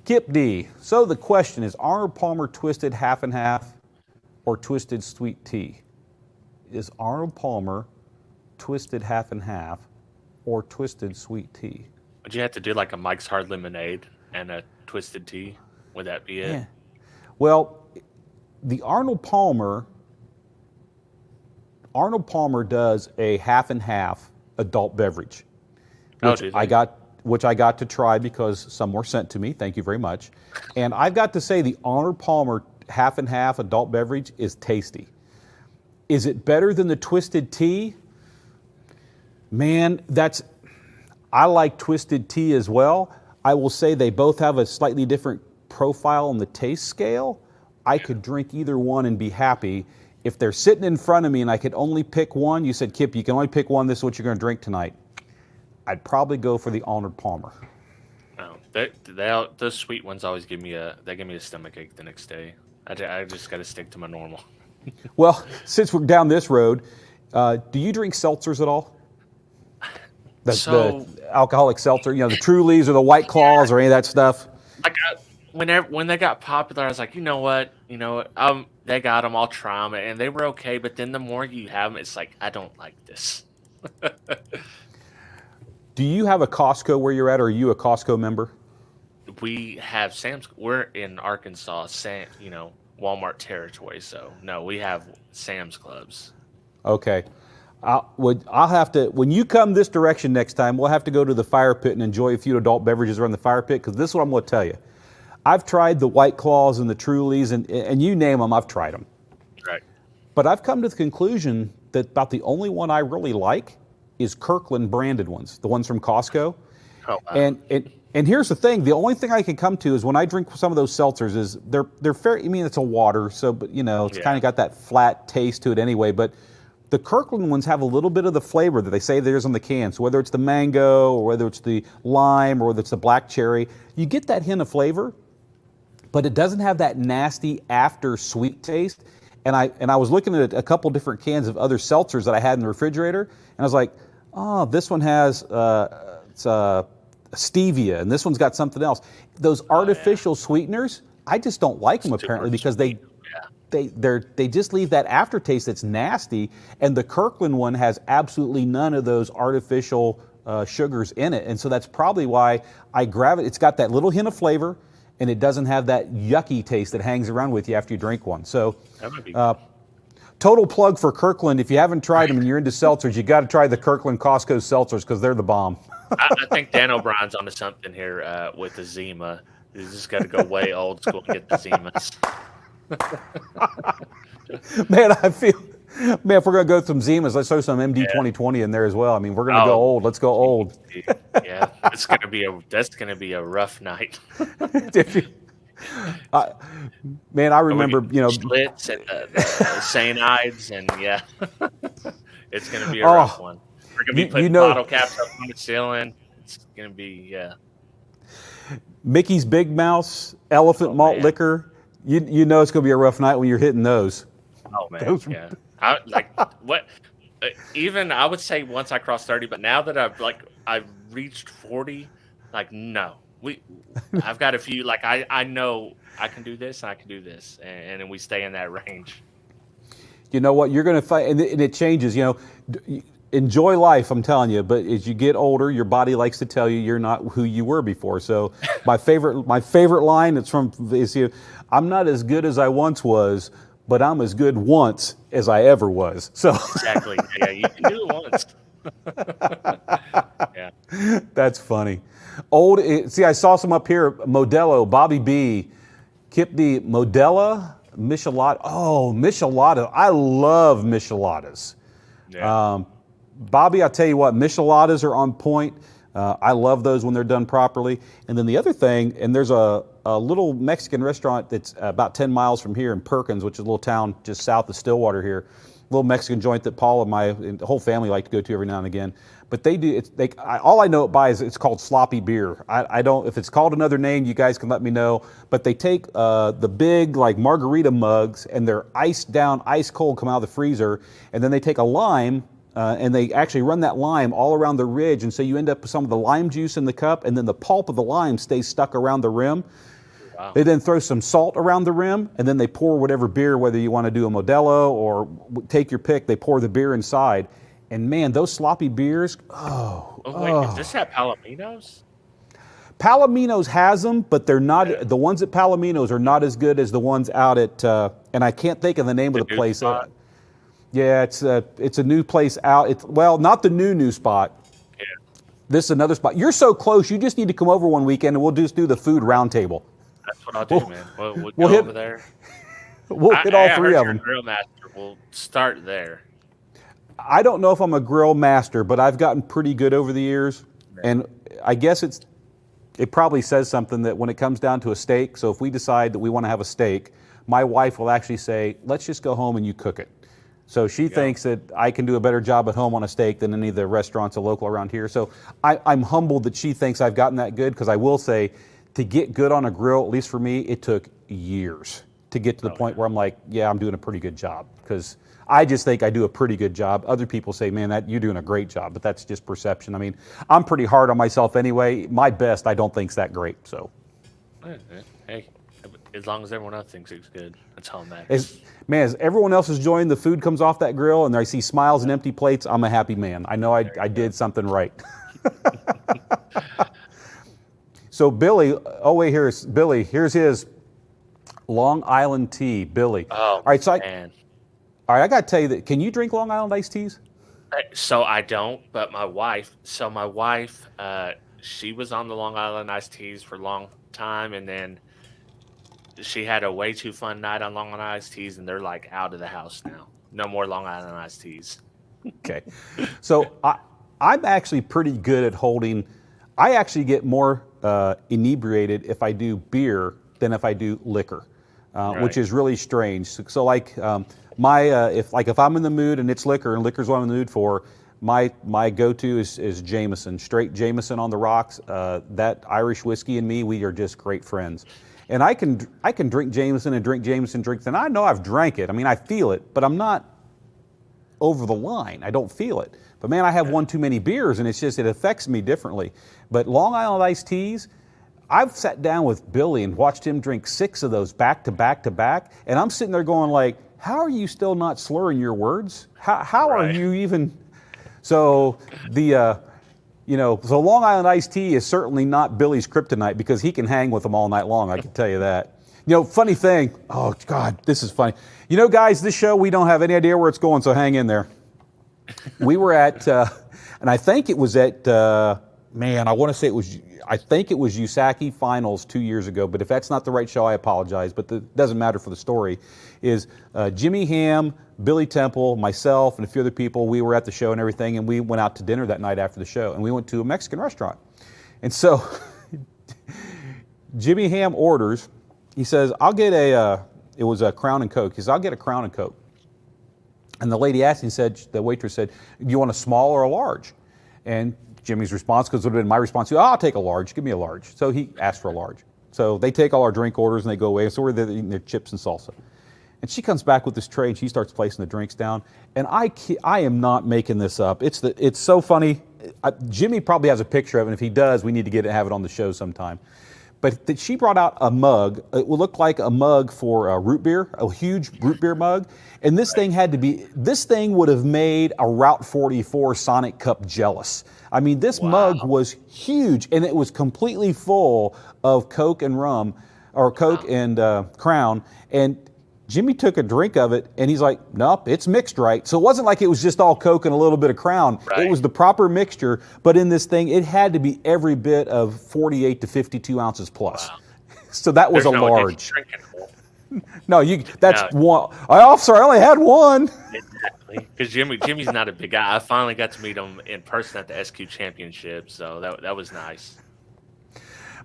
Kip D. So the question is: Arnold Palmer twisted half and half, or twisted sweet tea? Is Arnold Palmer twisted half and half, or twisted sweet tea? Would you have to do like a Mike's Hard Lemonade and a twisted tea? Would that be it? Yeah. Well, the Arnold Palmer does a half and half adult beverage, which I got to try because some were sent to me. Thank you very much. And I've got to say the Arnold Palmer half and half adult beverage is tasty. Is it better than the twisted tea? Man, I like twisted tea as well. I will say they both have a slightly different profile on the taste scale. I could drink either one and be happy. If they're sitting in front of me and I could only pick one, you said, Kip, you can only pick one, this is what you're going to drink tonight, I'd probably go for the Arnold Palmer. Oh, those sweet ones always give me a stomach ache the next day. I just got to stick to my normal. Well, since we're down this road, do you drink seltzers at all? The alcoholic seltzer, the Trulies or the White Claws or any of that stuff? When they got popular, I was like, you know what, they got them, I'll try them, and they were okay. But then the more you have them, it's like, I don't like this. Do you have a Costco where you're at, or are you a Costco member? We have Sam's. We're in Arkansas, Walmart territory. So no, we have Sam's Clubs. Okay. I'll have to, when you come this direction next time, we'll have to go to the fire pit and enjoy a few adult beverages around the fire pit, because this is what I'm going to tell you. I've tried the White Claws and the Trulies, and you name them, I've tried them. Right. But I've come to the conclusion that about the only one I really like is Kirkland branded ones, the ones from Costco. Oh, wow. And here's the thing: the only thing I can come to is when I drink some of those seltzers is they're fair. I mean, it's a water, so but it's kind of got that flat taste to it anyway. But the Kirkland ones have a little bit of the flavor that they say there's on the can. So whether it's the mango or whether it's the lime or whether it's the black cherry, you get that hint of flavor, but it doesn't have that nasty after sweet taste. And I was looking at a couple different cans of other seltzers that I had in the refrigerator, and I was like, oh, this one has stevia, and this one's got something else. Those artificial sweeteners, I just don't like them apparently because they just leave that aftertaste that's nasty. And the Kirkland one has absolutely none of those artificial sugars in it, and so that's probably why I grab it. It's got that little hint of flavor, and it doesn't have that yucky taste that hangs around with you after you drink one. So, total plug for Kirkland. If you haven't tried them and you're into seltzers, you got to try the Kirkland Costco seltzers because they're the bomb. I think Dan O'Brien's onto something here with the Zima. He's just got to go way old school and get the Zimas. Man, if we're going to go through some Zimas, let's throw some MD 2020 in there as well. I mean, we're going to go old. Let's go old. Yeah, that's going to be a rough night. Man, I remember, Schlitz and the St. Ides, and It's going to be a rough Oh, one. We're going to be you putting know, bottle caps up on the ceiling. It's going to be, yeah. Mickey's Big Mouse, Elephant Oh, Malt man. Liquor. You know it's going to be a rough night when you're hitting those. Oh, man. Those- Yeah. What? Even I would say once I crossed 30, but now that I've reached 40, no. I've got a few, I know I can do this and I can do this. And then we stay in that range. You know what? You're going to find, and it changes. Enjoy life, I'm telling you. But as you get older, your body likes to tell you you're not who you were before. So my favorite line is I'm not as good as I once was, but I'm as good once as I ever was. So Exactly. Yeah, you can do it once. Yeah. that's funny. I saw some up here. Modelo, Bobby B, Kip D, Modella, Michelada. Oh, Michelada. I love Micheladas. Yeah. Bobby, I'll tell you what, Micheladas are on point. I love those when they're done properly. And then the other thing, and there's a little Mexican restaurant that's about 10 miles from here in Perkins, which is a little town just south of Stillwater here. Little Mexican joint that Paul and the whole family like to go to every now and again. But they do. All I know it by is it's called sloppy beer. I don't. If it's called another name, you guys can let me know. But they take the big margarita mugs and they're iced down, ice cold, come out of the freezer, and then they take a lime. And they actually run that lime all around the ridge, and so you end up with some of the lime juice in the cup, and then the pulp of the lime stays stuck around the rim. Wow. They then throw some salt around the rim, and then they pour whatever beer, whether you want to do a Modelo or take your pick, they pour the beer inside. And man, those sloppy beers, Is this at Palomino's? Palomino's has them, but they're not, the ones at Palomino's are not as good as the ones out at, and I can't think of the name of the New place. Spot? Yeah, it's a new place out. Not the new spot. Yeah. This is another spot. You're so close. You just need to come over one weekend, and we'll just do the food roundtable. That's what I'll do, man. We'll we'll go hit- over there. We'll hit all I three heard of you're a them. Grill master. We'll start there. I don't know if I'm a grill master, but I've gotten pretty good over the years, and I guess it probably says something that when it comes down to a steak. So if we decide that we want to have a steak, my wife will actually say, "Let's just go home and you cook it." So she thinks that I can do a better job at home on a steak than any of the restaurants are local around here. So I'm humbled that she thinks I've gotten that good, because I will say, to get good on a grill, at least for me, it took years to get to the point where I'm like, yeah, I'm doing a pretty good job. Because I just think I do a pretty good job. Other people say, man, you're doing a great job, but that's just perception. I mean, I'm pretty hard on myself anyway. My best, I don't think's that great. So, Hey, as long as everyone else thinks it's good, that's all that matters. as everyone else is enjoying, the food comes off that grill, and I see smiles and empty plates, I'm a happy man. I know I did something right. So Billy, here's Billy. Here's his Long Island tea, Billy. Oh, all right, so man. I got to tell you that. Can you drink Long Island iced teas? So I don't, but my wife, she was on the Long Island iced teas for a long time, and then she had a way too fun night on Long Island iced teas, and they're out of the house now. No more Long Island iced teas. Okay. So I'm actually pretty good at holding. I actually get more inebriated if I do beer than if I do liquor, which is really strange. So if I'm in the mood and it's liquor and liquor's what I'm in the mood for, my go-to is Jameson, straight Jameson on the rocks. That Irish whiskey and me, we are just great friends. And I can drink Jameson and drink Jameson drinks, and I know I've drank it. I mean, I feel it, but I'm not over the line. I don't feel it. But man, I have one too many beers, and it affects me differently. But Long Island iced teas, I've sat down with Billy and watched him drink 6 of those back to back to back, and I'm sitting there going how are you still not slurring your words? How are you even? So so Long Island iced tea is certainly not Billy's kryptonite, because he can hang with them all night long. I can tell you that. Funny thing. Oh God, this is funny. Guys, this show, we don't have any idea where it's going, so hang in there. We were at, and I think it was at, I think it was USACI Finals 2 years ago, but if that's not the right show, I apologize, but it doesn't matter for the story, is Jimmy Ham, Billy Temple, myself, and a few other people, we were at the show and everything, and we went out to dinner that night after the show, and we went to a Mexican restaurant. And so Jimmy Ham orders, he says, I'll get it was a Crown and Coke. He says, I'll get a Crown and Coke. And the lady asked, the waitress said, do you want a small or a large? And Jimmy's response, because it would have been my response, I'll take a large, give me a large. So he asked for a large. So they take all our drink orders and they go away. So we're there eating their chips and salsa. And she comes back with this tray and she starts placing the drinks down. And I am not making this up. It's so funny. Jimmy probably has a picture of it. If he does, we need to have it on the show sometime. But she brought out a mug. It would look like a mug for root beer, a huge root beer mug. And this thing would have made a Route 44 Sonic Cup jealous. I mean, this mug was huge, and it was completely full of Coke and rum, or Coke and Crown. And Jimmy took a drink of it, and he's like, nope, it's mixed right. So it wasn't like it was just all Coke and a little bit of Crown. Right. It was the proper mixture, but in this thing, it had to be every bit of 48 to 52 ounces plus. Wow. So that was a large. No, that's one. Officer, I only had one. Exactly, because Jimmy's not a big guy. I finally got to meet him in person at the SQ Championship, so that was nice.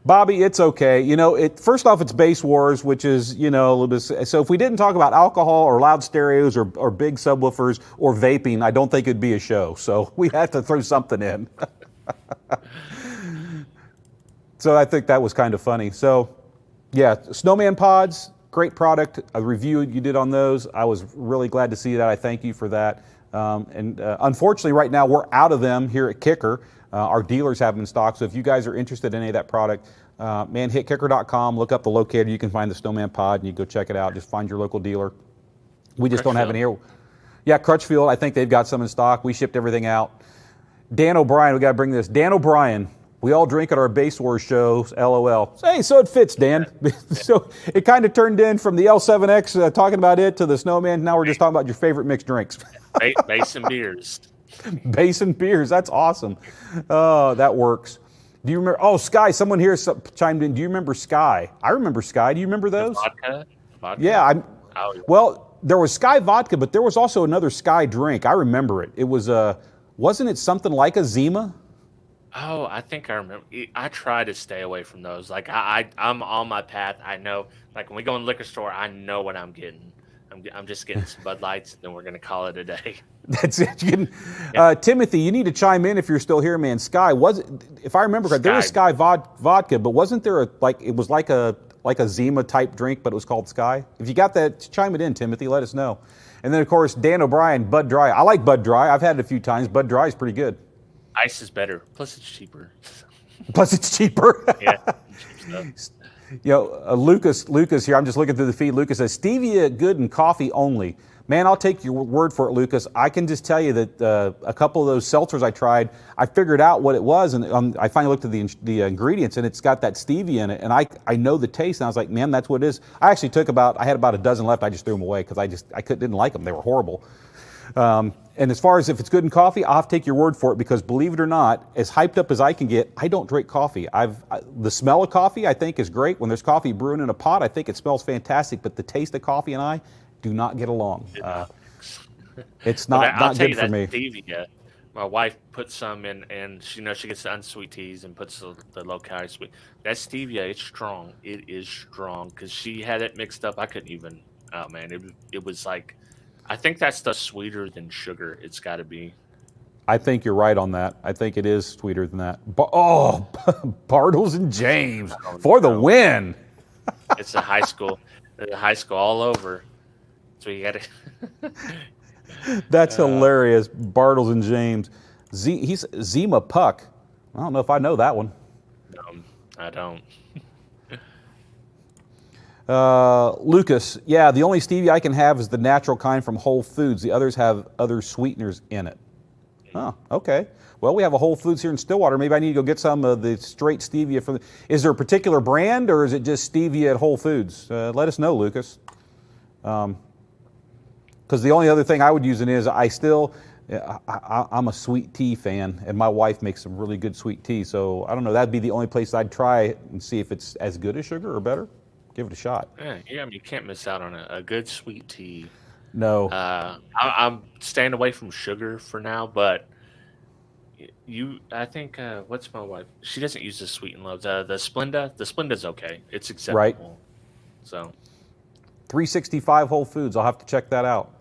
Bobby, it's okay. First off, it's Base Wars, which is, a little bit. So if we didn't talk about alcohol or loud stereos or big subwoofers or vaping, I don't think it'd be a show. So we had to throw something in. So I think that was kind of funny. So, yeah, Snowman Pods, great product. A review you did on those. I was really glad to see that. I thank you for that. Unfortunately, right now, we're out of them here at Kicker. Our dealers have them in stock, so if you guys are interested in any of that product, hit kicker.com, look up the locator. You can find the Snowman Pod, and you go check it out. Just find your local dealer. We just don't have any here. Yeah, Crutchfield, I think they've got some in stock. We shipped everything out. Dan O'Brien, we got to bring this. Dan O'Brien, we all drink at our Base Wars shows, LOL. Hey, so it fits, Dan. So it kind of turned in from the L7X talking about it to the Snowman. Now we're just talking about your favorite mixed drinks. Base and beers. Basin beers, that's awesome. Oh, that works. Do you remember? Oh, Sky, someone here chimed in. Do you remember Sky? I remember Sky. Do you remember those? Vodka? Yeah. Well, there was Sky vodka, but there was also another Sky drink. I remember it. It was wasn't it something like a Zima? Oh, I think I remember. I try to stay away from those. Like I'm on my path. I know. Like when we go in the liquor store, I know what I'm getting. I'm just getting some Bud Lights, and then we're going to call it a day. That's it. Timothy, you need to chime in if you're still here, man. Sky, if I remember correctly, there was Sky vodka, but wasn't there it was like a Zima type drink, but it was called Sky? If you got that, chime it in, Timothy. Let us know. And then, of course, Dan O'Brien, Bud Dry. I like Bud Dry. I've had it a few times. Bud Dry is pretty good. Ice is better. Plus, it's cheaper. Yeah. Lucas here, I'm just looking through the feed. Lucas says, stevia good and coffee only. Man, I'll take your word for it, Lucas. I can just tell you that a couple of those seltzers I tried, I figured out what it was, and I finally looked at the ingredients, and it's got that stevia in it, and I know the taste, and I was like, man, that's what it is. I actually I had about a dozen left. I just threw them away because I didn't like them. They were horrible. And as far as if it's good in coffee, I'll have to take your word for it because believe it or not, as hyped up as I can get, I don't drink coffee. The smell of coffee I think is great. When there's coffee brewing in a pot, I think it smells fantastic, but the taste of coffee and I do not get along. It's not good for me. Stevia, my wife puts some in, and she gets the unsweet teas and puts the low calorie sweet. That stevia, it's strong. It is strong because she had it mixed up. I couldn't even. Oh man, it was like. I think that stuff's sweeter than sugar. It's got to be. I think you're right on that. I think it is sweeter than that. Bartles and James for the win. It's a high school all over. So you got to. That's hilarious. Bartles and James. He's Zima Puck. I don't know if I know that one. No, I don't. Lucas, yeah, the only stevia I can have is the natural kind from Whole Foods. The others have other sweeteners in it. Oh, okay. Well, we have a Whole Foods here in Stillwater. Maybe I need to go get some of the straight stevia from. Is there a particular brand, or is it just stevia at Whole Foods? Let us know, Lucas. Because the only other thing I would use it is I'm a sweet tea fan, and my wife makes some really good sweet tea. So I don't know. That'd be the only place I'd try it and see if it's as good as sugar or better. Give it a shot. Yeah, I mean, you can't miss out on a good sweet tea. No. I'm staying away from sugar for now, but I think, what's my wife? She doesn't use the sweet and low. The Splenda. The Splenda's okay. It's acceptable. Right. So. 365 Whole Foods. I'll have to check that out.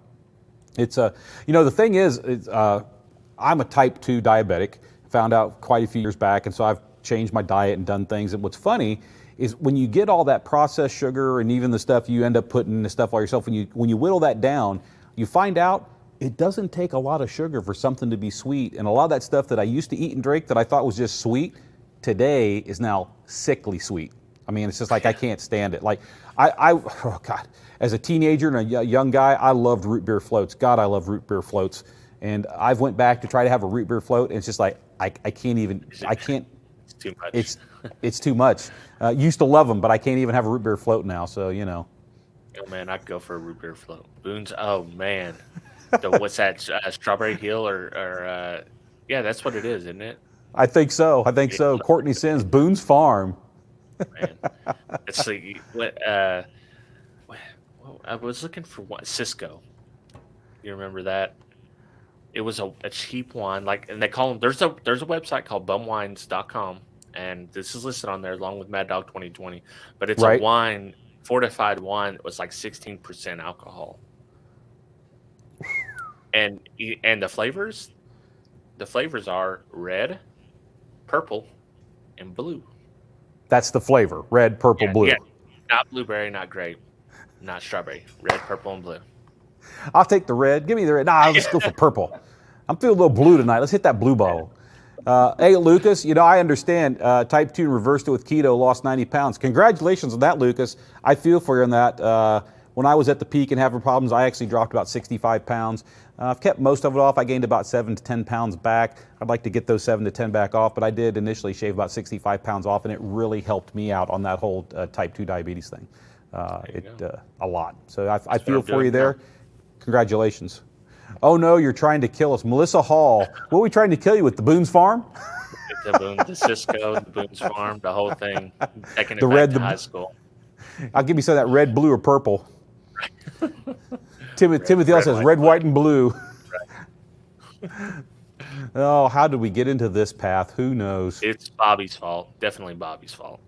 It's the thing is, I'm a type 2 diabetic. Found out quite a few years back, and so I've changed my diet and done things. And what's funny is when you get all that processed sugar and even the stuff you end up putting the stuff all yourself, when you whittle that down, you find out it doesn't take a lot of sugar for something to be sweet. And a lot of that stuff that I used to eat and drink that I thought was just sweet, today is now sickly sweet. I mean, it's just like I can't stand it. Like oh God, as a teenager and a young guy, I loved root beer floats. God, I love root beer floats. And I've went back to try to have a root beer float, and it's just like I can't. It's too much. It's too much. Used to love them, but I can't even have a root beer float now. So Oh man, I'd go for a root beer float. Boone's. Oh man, what's that? Strawberry Hill or yeah, that's what it is, isn't it? I think so. Courtney Sims, Boone's Farm. Man, it's like what? I was looking for one. Cisco. You remember that? It was a cheap wine, and they call them. There's a website called bumwines.com, and this is listed on there along with Mad Dog 2020. But it's right. A wine, fortified wine that was like 16% alcohol. And the flavors are red, purple, and blue. That's the flavor: red, purple, blue. Yeah, not blueberry, not grape, not strawberry. Red, purple, and blue. I'll take the red. Give me the red. Nah, let's go for purple. I'm feeling a little blue tonight. Let's hit that blue bottle. Hey, Lucas, I understand type 2 reversed it with keto, lost 90 pounds. Congratulations on that, Lucas. I feel for you on that. When I was at the peak and having problems, I actually dropped about 65 pounds. I've kept most of it off. I gained about 7 to 10 pounds back. I'd like to get those 7 to 10 back off, but I did initially shave about 65 pounds off, and it really helped me out on that whole type 2 diabetes thing. A lot. So I feel for you there. Congratulations. Oh no, you're trying to kill us. Melissa Hall, what are we trying to kill you with? The Boone's Farm? The Cisco, the Boone's Farm, the whole thing. Taking it back to high school. I'll give you some of that red, blue, or purple. Timothy else says red, white, and blue. Right. Oh, how did we get into this path? Who knows? It's Bobby's fault. Definitely Bobby's fault.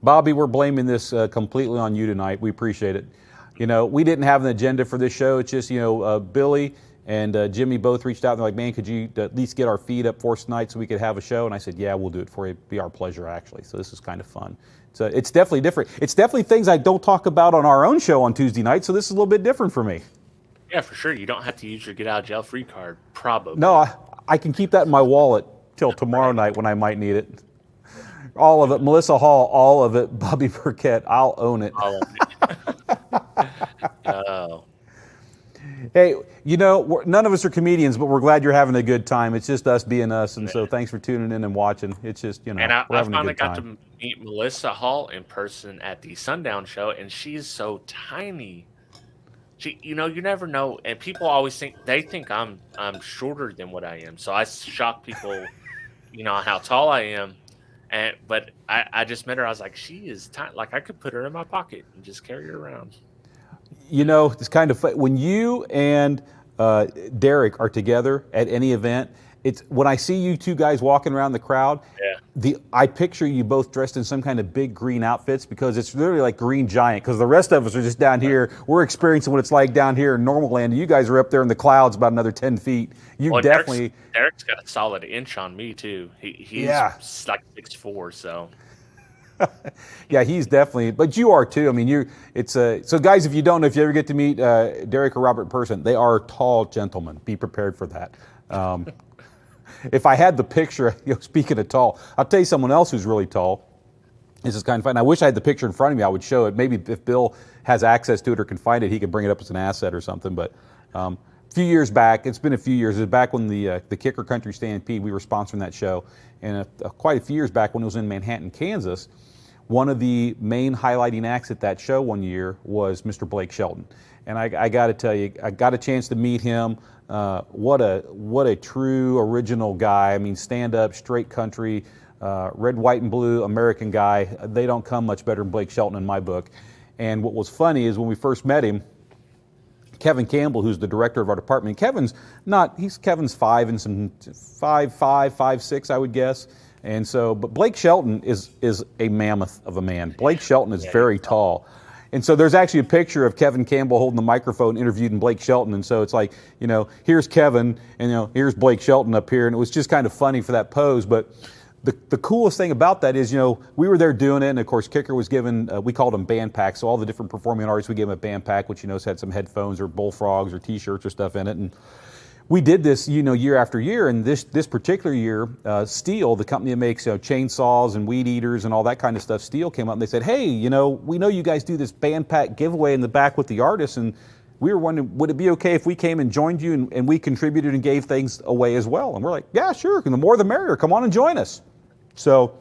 Bobby, we're blaming this completely on you tonight. We appreciate it. We didn't have an agenda for this show. It's just, Billy and Jimmy both reached out and they're like, man, could you at least get our feed up for us tonight so we could have a show? And I said, yeah, we'll do it for you. It'd be our pleasure, actually. So this is kind of fun. So it's definitely different. It's definitely things I don't talk about on our own show on Tuesday night. So this is a little bit different for me. Yeah, for sure. You don't have to use your get out of jail free card, probably. No, I can keep that in my wallet till tomorrow night when I might need it. All of it. Melissa Hall, all of it. Bobby Burkett, I'll own it. All of it. Oh. Hey, none of us are comedians, but we're glad you're having a good time. It's just us being us, and so thanks for tuning in and watching. It's just, and I finally got to meet Melissa Hall in person at the Sundown show, and she's so tiny. She, you never know, and people always think I'm shorter than what I am. So I shock people, how tall I am. But I just met her. I was like, she is tiny. Like I could put her in my pocket and just carry her around. It's kind of fun. When you and Derek are together at any event, it's when I see you two guys walking around the crowd. Yeah. I picture you both dressed in some kind of big green outfits because it's literally like Green Giant. Because the rest of us are just down here. We're experiencing what it's like down here in normal land. You guys are up there in the clouds about another 10 feet. Derek's got a solid inch on me too. He's like 6'4", so. Yeah, he's definitely, but you are too. I mean, so guys, if you don't know, if you ever get to meet Derek or Robert in person, they are tall gentlemen. Be prepared for that. If I had the picture, speaking of tall, I'll tell you someone else who's really tall. This is kind of fun. I wish I had the picture in front of me. I would show it. Maybe if Bill has access to it or can find it, he could bring it up as an asset or something. But a few years back, it's been a few years. It was back when the Kicker Country Stampede, we were sponsoring that show. And quite a few years back when it was in Manhattan, Kansas, one of the main highlighting acts at that show one year was Mr. Blake Shelton. And I got to tell you, I got a chance to meet him. What a true original guy. I mean, stand up, straight country, red, white, and blue American guy. They don't come much better than Blake Shelton in my book. And what was funny is when we first met him, Kevin Campbell, who's the director of our department, Kevin's 5 and some 5'6", I would guess. And so, but Blake Shelton is a mammoth of a man. Blake Shelton is very tall. And so there's actually a picture of Kevin Campbell holding the microphone interviewing Blake Shelton. And so it's like, here's Kevin and, here's Blake Shelton up here. And it was just kind of funny for that pose. But the coolest thing about that is, we were there doing it. And of course, Kicker was given, we called them band packs. So all the different performing artists, we gave them a band pack, which, had some headphones or bullfrogs or T-shirts or stuff in it. And we did this, year after year, and this particular year, Steel, the company that makes chainsaws and weed eaters and all that kind of stuff, Steel came up and they said, hey, we know you guys do this band pack giveaway in the back with the artists, and we were wondering, would it be okay if we came and joined you and we contributed and gave things away as well? And we're like, yeah, sure, and the more the merrier, come on and join us. So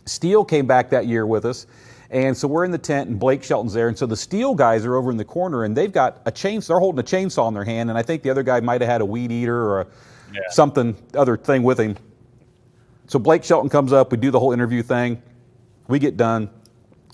Steel came back that year with us. And so we're in the tent, and Blake Shelton's there. And so the Steel guys are over in the corner, and they've got a chainsaw. They're holding a chainsaw in their hand, and I think the other guy might have had a weed eater or something, other thing with him. So Blake Shelton comes up. We do the whole interview thing. We get done.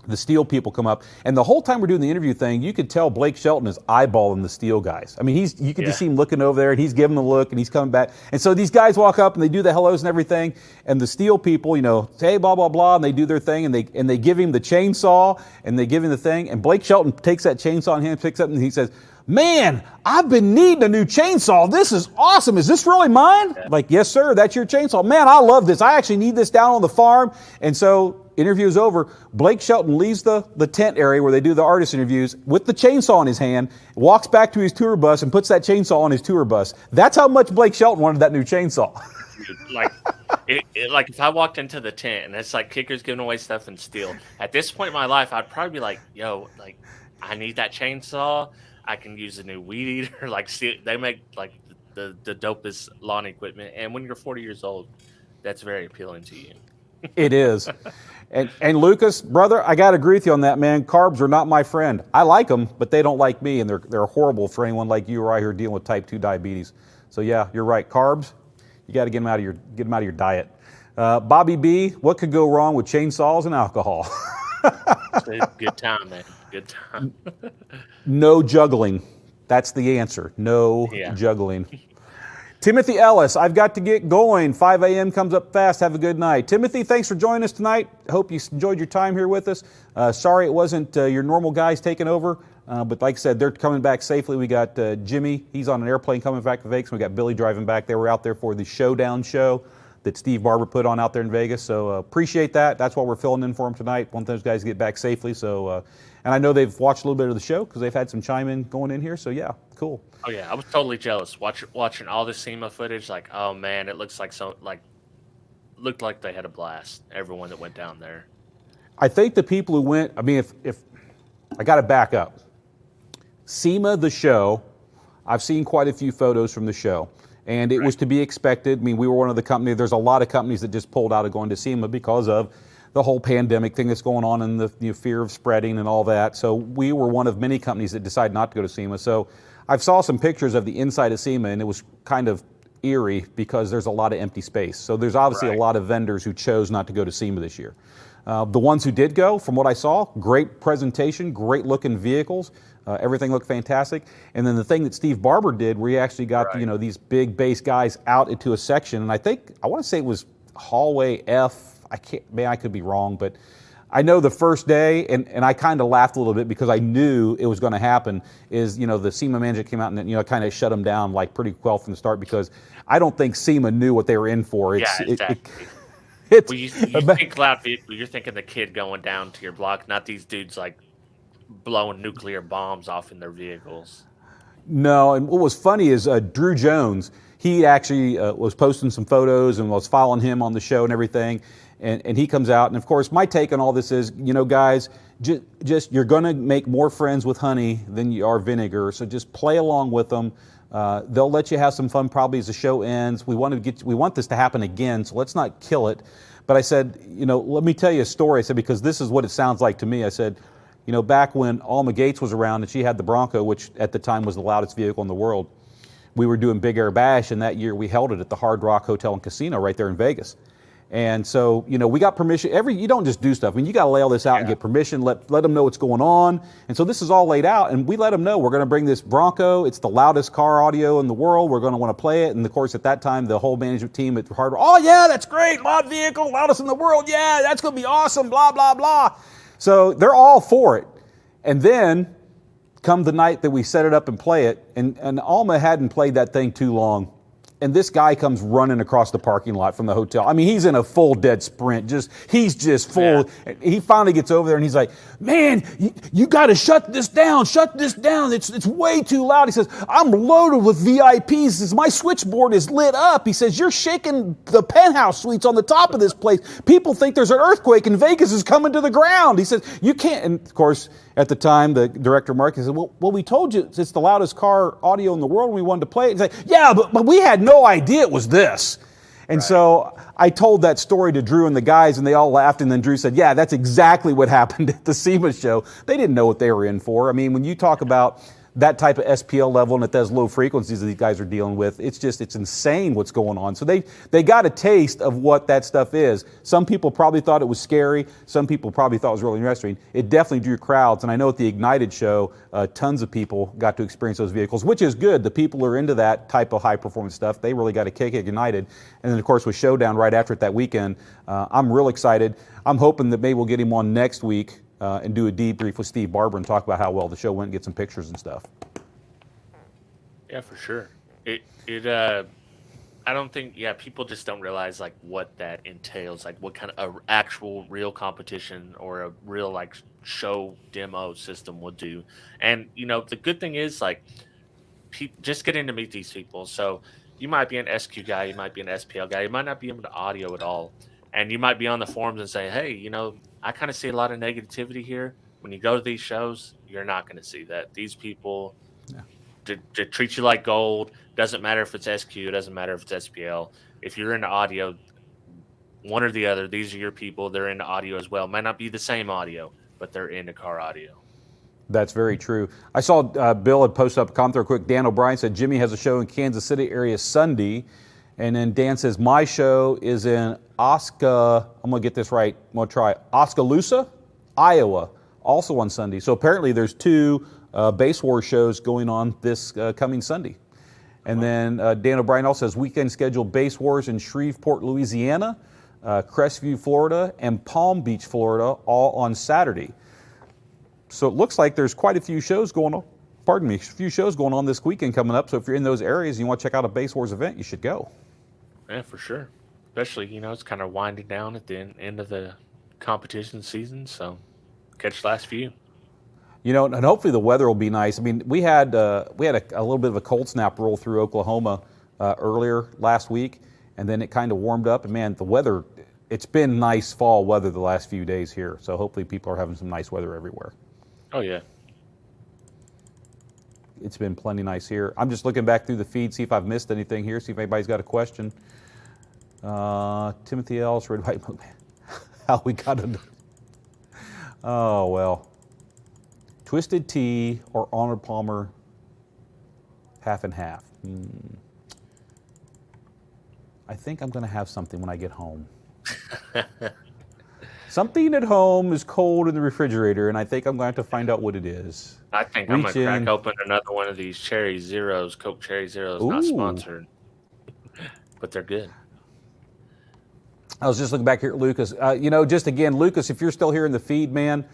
The Steel people come up, and the whole time we're doing the interview thing, you could tell Blake Shelton is eyeballing the Steel guys. I mean, you could just see him looking over there, and he's giving them a look, and he's coming back. And so these guys walk up, and they do the hellos and everything, and the Steel people, say, hey, blah, blah, blah, and they do their thing, and they give him the chainsaw, and they give him the thing, and Blake Shelton takes that chainsaw in hand, picks up, and he says, man, I've been needing a new chainsaw. This is awesome. Is this really mine? Yeah. Like, yes, sir, that's your chainsaw. Man, I love this. I actually need this down on the farm. And so interview is over. Blake Shelton leaves the tent area where they do the artist interviews with the chainsaw in his hand, walks back to his tour bus and puts that chainsaw on his tour bus. That's how much Blake Shelton wanted that new chainsaw. Like, like if I walked into the tent and it's like Kicker's giving away stuff and Steel, at this point in my life, I'd probably be like, yo, like, I need that chainsaw. I can use a new weed eater. Like, they make like the dopest lawn equipment. And when you're 40 years old, that's very appealing to you. It is. And Lucas, brother, I got to agree with you on that, man. Carbs are not my friend. I like them, but they don't like me, and they're horrible for anyone like you right here dealing with type 2 diabetes. So yeah, you're right. Carbs, you got to get them out of your diet. Bobby B, what could go wrong with chainsaws and alcohol? Good time, man. Good time. No juggling. That's the answer. No juggling. Timothy Ellis, I've got to get going. 5 a.m. comes up fast. Have a good night. Timothy, thanks for joining us tonight. Hope you enjoyed your time here with us. Sorry it wasn't your normal guys taking over, but like I said, they're coming back safely. We got Jimmy. He's on an airplane coming back to Vegas. We got Billy driving back. They were out there for the Showdown show that Steve Barber put on out there in Vegas. So appreciate that. That's why we're filling in for them tonight. Want those guys to get back safely. So, and I know they've watched a little bit of the show because they've had some chime in going in here. So yeah, cool. Oh yeah, I was totally jealous watching all the SEMA footage. Like, oh man, it looks like looked like they had a blast. Everyone that went down there. I think the people who went. I mean, if I got to back up, SEMA the show. I've seen quite a few photos from the show. And it was to be expected. I mean, we were one of the companies. There's a lot of companies that just pulled out of going to SEMA because of the whole pandemic thing that's going on and the fear of spreading and all that. So we were one of many companies that decided not to go to SEMA. So I've saw some pictures of the inside of SEMA, and it was kind of eerie because there's a lot of empty space. So there's obviously a lot of vendors who chose not to go to SEMA this year. The ones who did go, from what I saw, great presentation, great looking vehicles. Everything looked fantastic. And then the thing that Steve Barber did, where he actually got these big bass guys out into a section, and I want to say it was hallway F. I could be wrong, but I know the first day, and I kind of laughed a little bit because I knew it was going to happen, is, the SEMA manager came out and, kind of shut them down like pretty well from the start because I don't think SEMA knew what they were in for. Exactly. You think loud vehicle, you're thinking the kid going down to your block, not these dudes like blowing nuclear bombs off in their vehicles. No, and what was funny is Drew Jones, he actually was posting some photos and was following him on the show and everything. And he comes out, and of course, my take on all this is, guys, just you're going to make more friends with honey than you are vinegar. So just play along with them. They'll let you have some fun probably as the show ends. We want this to happen again, so let's not kill it. But I said, let me tell you a story. I said, because this is what it sounds like to me. I said, back when Alma Gates was around and she had the Bronco, which at the time was the loudest vehicle in the world, we were doing Big Air Bash, and that year we held it at the Hard Rock Hotel and Casino right there in Vegas. And so, we got permission. You don't just do stuff. I mean, you got to lay all this out and get permission, let them know what's going on. And so this is all laid out, and we let them know we're going to bring this Bronco. It's the loudest car audio in the world. We're going to want to play it. And of course, at that time, the whole management team at Hard Rock, oh yeah, that's great, loud vehicle, loudest in the world. Yeah, that's going to be awesome, blah, blah, blah. So they're all for it. And then come the night that we set it up and play it, and Alma hadn't played that thing too long. And this guy comes running across the parking lot from the hotel. I mean, he's in a full dead sprint. He's just full. Yeah. He finally gets over there and he's like, man, you got to shut this down. Shut this down. It's way too loud. He says, I'm loaded with VIPs. He says, my switchboard is lit up. He says, you're shaking the penthouse suites on the top of this place. People think there's an earthquake and Vegas is coming to the ground. He says, you can't. And of course, at the time, the director of marketing said, well, we told you it's the loudest car audio in the world and we wanted to play it. He's like, yeah, but we had no idea it was this. And so I told that story to Drew and the guys, and they all laughed. And then Drew said, yeah, that's exactly what happened at the SEMA show. They didn't know what they were in for. I mean, when you talk about that type of SPL level and at those low frequencies that these guys are dealing with, it's insane what's going on. So they got a taste of what that stuff is. Some people probably thought it was scary. Some people probably thought it was really interesting. It definitely drew crowds. And I know at the Ignited show, tons of people got to experience those vehicles, which is good. The people who are into that type of high performance stuff, they really got a kick at Ignited. And then of course with Showdown right after it that weekend, I'm real excited. I'm hoping that maybe we'll get him on next week and do a debrief with Steve Barber and talk about how well the show went and get some pictures and stuff. Yeah, for sure. I don't think, people just don't realize like what that entails, like what kind of actual real competition or a real like show demo system would do. And, the good thing is like just getting to meet these people. So you might be an SQ guy, you might be an SPL guy, you might not be into audio at all. And you might be on the forums and say, hey, I kind of see a lot of negativity here. When you go to these shows, you're not going to see that. These people to treat you like gold. Doesn't matter if it's SQ, it doesn't matter if it's SPL. If you're into audio, one or the other, these are your people. They're into audio as well. Might not be the same audio, but they're into car audio. That's very true. I saw Bill had posted up a comment real quick. Dan O'Brien said Jimmy has a show in Kansas City area Sunday. And then Dan says, my show is in I'm going to get this right. I'm going to try Oskaloosa, Iowa, also on Sunday. So apparently there's two Base Wars shows going on this coming Sunday. And then Dan O'Brien also says weekend schedule Base Wars in Shreveport, Louisiana, Crestview, Florida, and Palm Beach, Florida, all on Saturday. So it looks like there's quite a few shows going on. A few shows going on this weekend coming up. So if you're in those areas and you want to check out a Base Wars event, you should go. Yeah, for sure. Especially, it's kind of winding down at the end of the competition season. So catch the last few. And hopefully the weather will be nice. I mean, we had a little bit of a cold snap roll through Oklahoma earlier last week, and then it kind of warmed up. And man, the weather, it's been nice fall weather the last few days here. So hopefully people are having some nice weather everywhere. Oh, yeah. It's been plenty nice here. I'm just looking back through the feed, see if I've missed anything here, see if anybody's got a question. Timothy Ellis, Red White Moon. How we got it. Oh, well. Twisted Tea or Arnold Palmer, half and half. I think I'm going to have something when I get home. Something at home is cold in the refrigerator, and I think I'm going to have to find out what it is. I think I'm going to crack open another one of these Cherry Zeros, Coke Cherry Zeros, not sponsored, but they're good. I was just looking back here at Lucas. Just again, Lucas, if you're still here in the feed, man,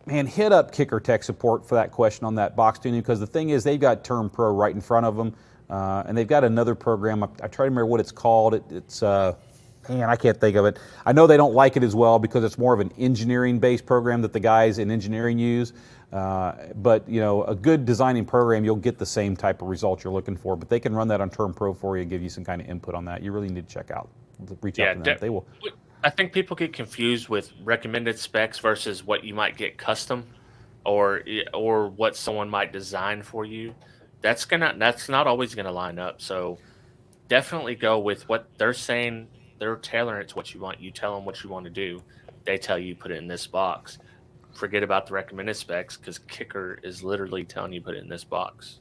hit up Kicker Tech Support for that question on that box tuning, because the thing is they've got Term Pro right in front of them, and they've got another program. I try to remember what it's called. It's I can't think of it. I know they don't like it as well because it's more of an engineering-based program that the guys in engineering use. But a good designing program, you'll get the same type of results you're looking for. But they can run that on Term Pro for you and give you some kind of input on that. You really need to check out, reach out to them. They will. I think people get confused with recommended specs versus what you might get custom, or what someone might design for you. That's not always gonna line up. So definitely go with what they're saying. They're tailoring it to what you want. You tell them what you want to do. They tell you put it in this box. Forget about the recommended specs, because Kicker is literally telling you put it in this box.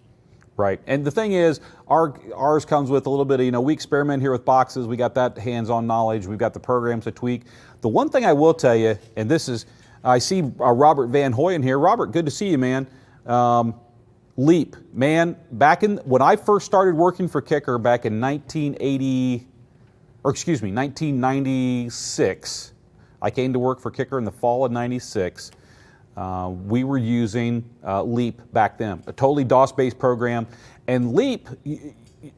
Right. And the thing is, ours comes with a little bit of, we experiment here with boxes. We got that hands-on knowledge. We've got the programs to tweak. The one thing I will tell you, and this is, I see Robert Van Hoyen here. Robert, good to see you, man. Leap, man, when I first started working for Kicker back in 1996, I came to work for Kicker in the fall of 96. we were using Leap back then, a totally DOS-based program. And Leap,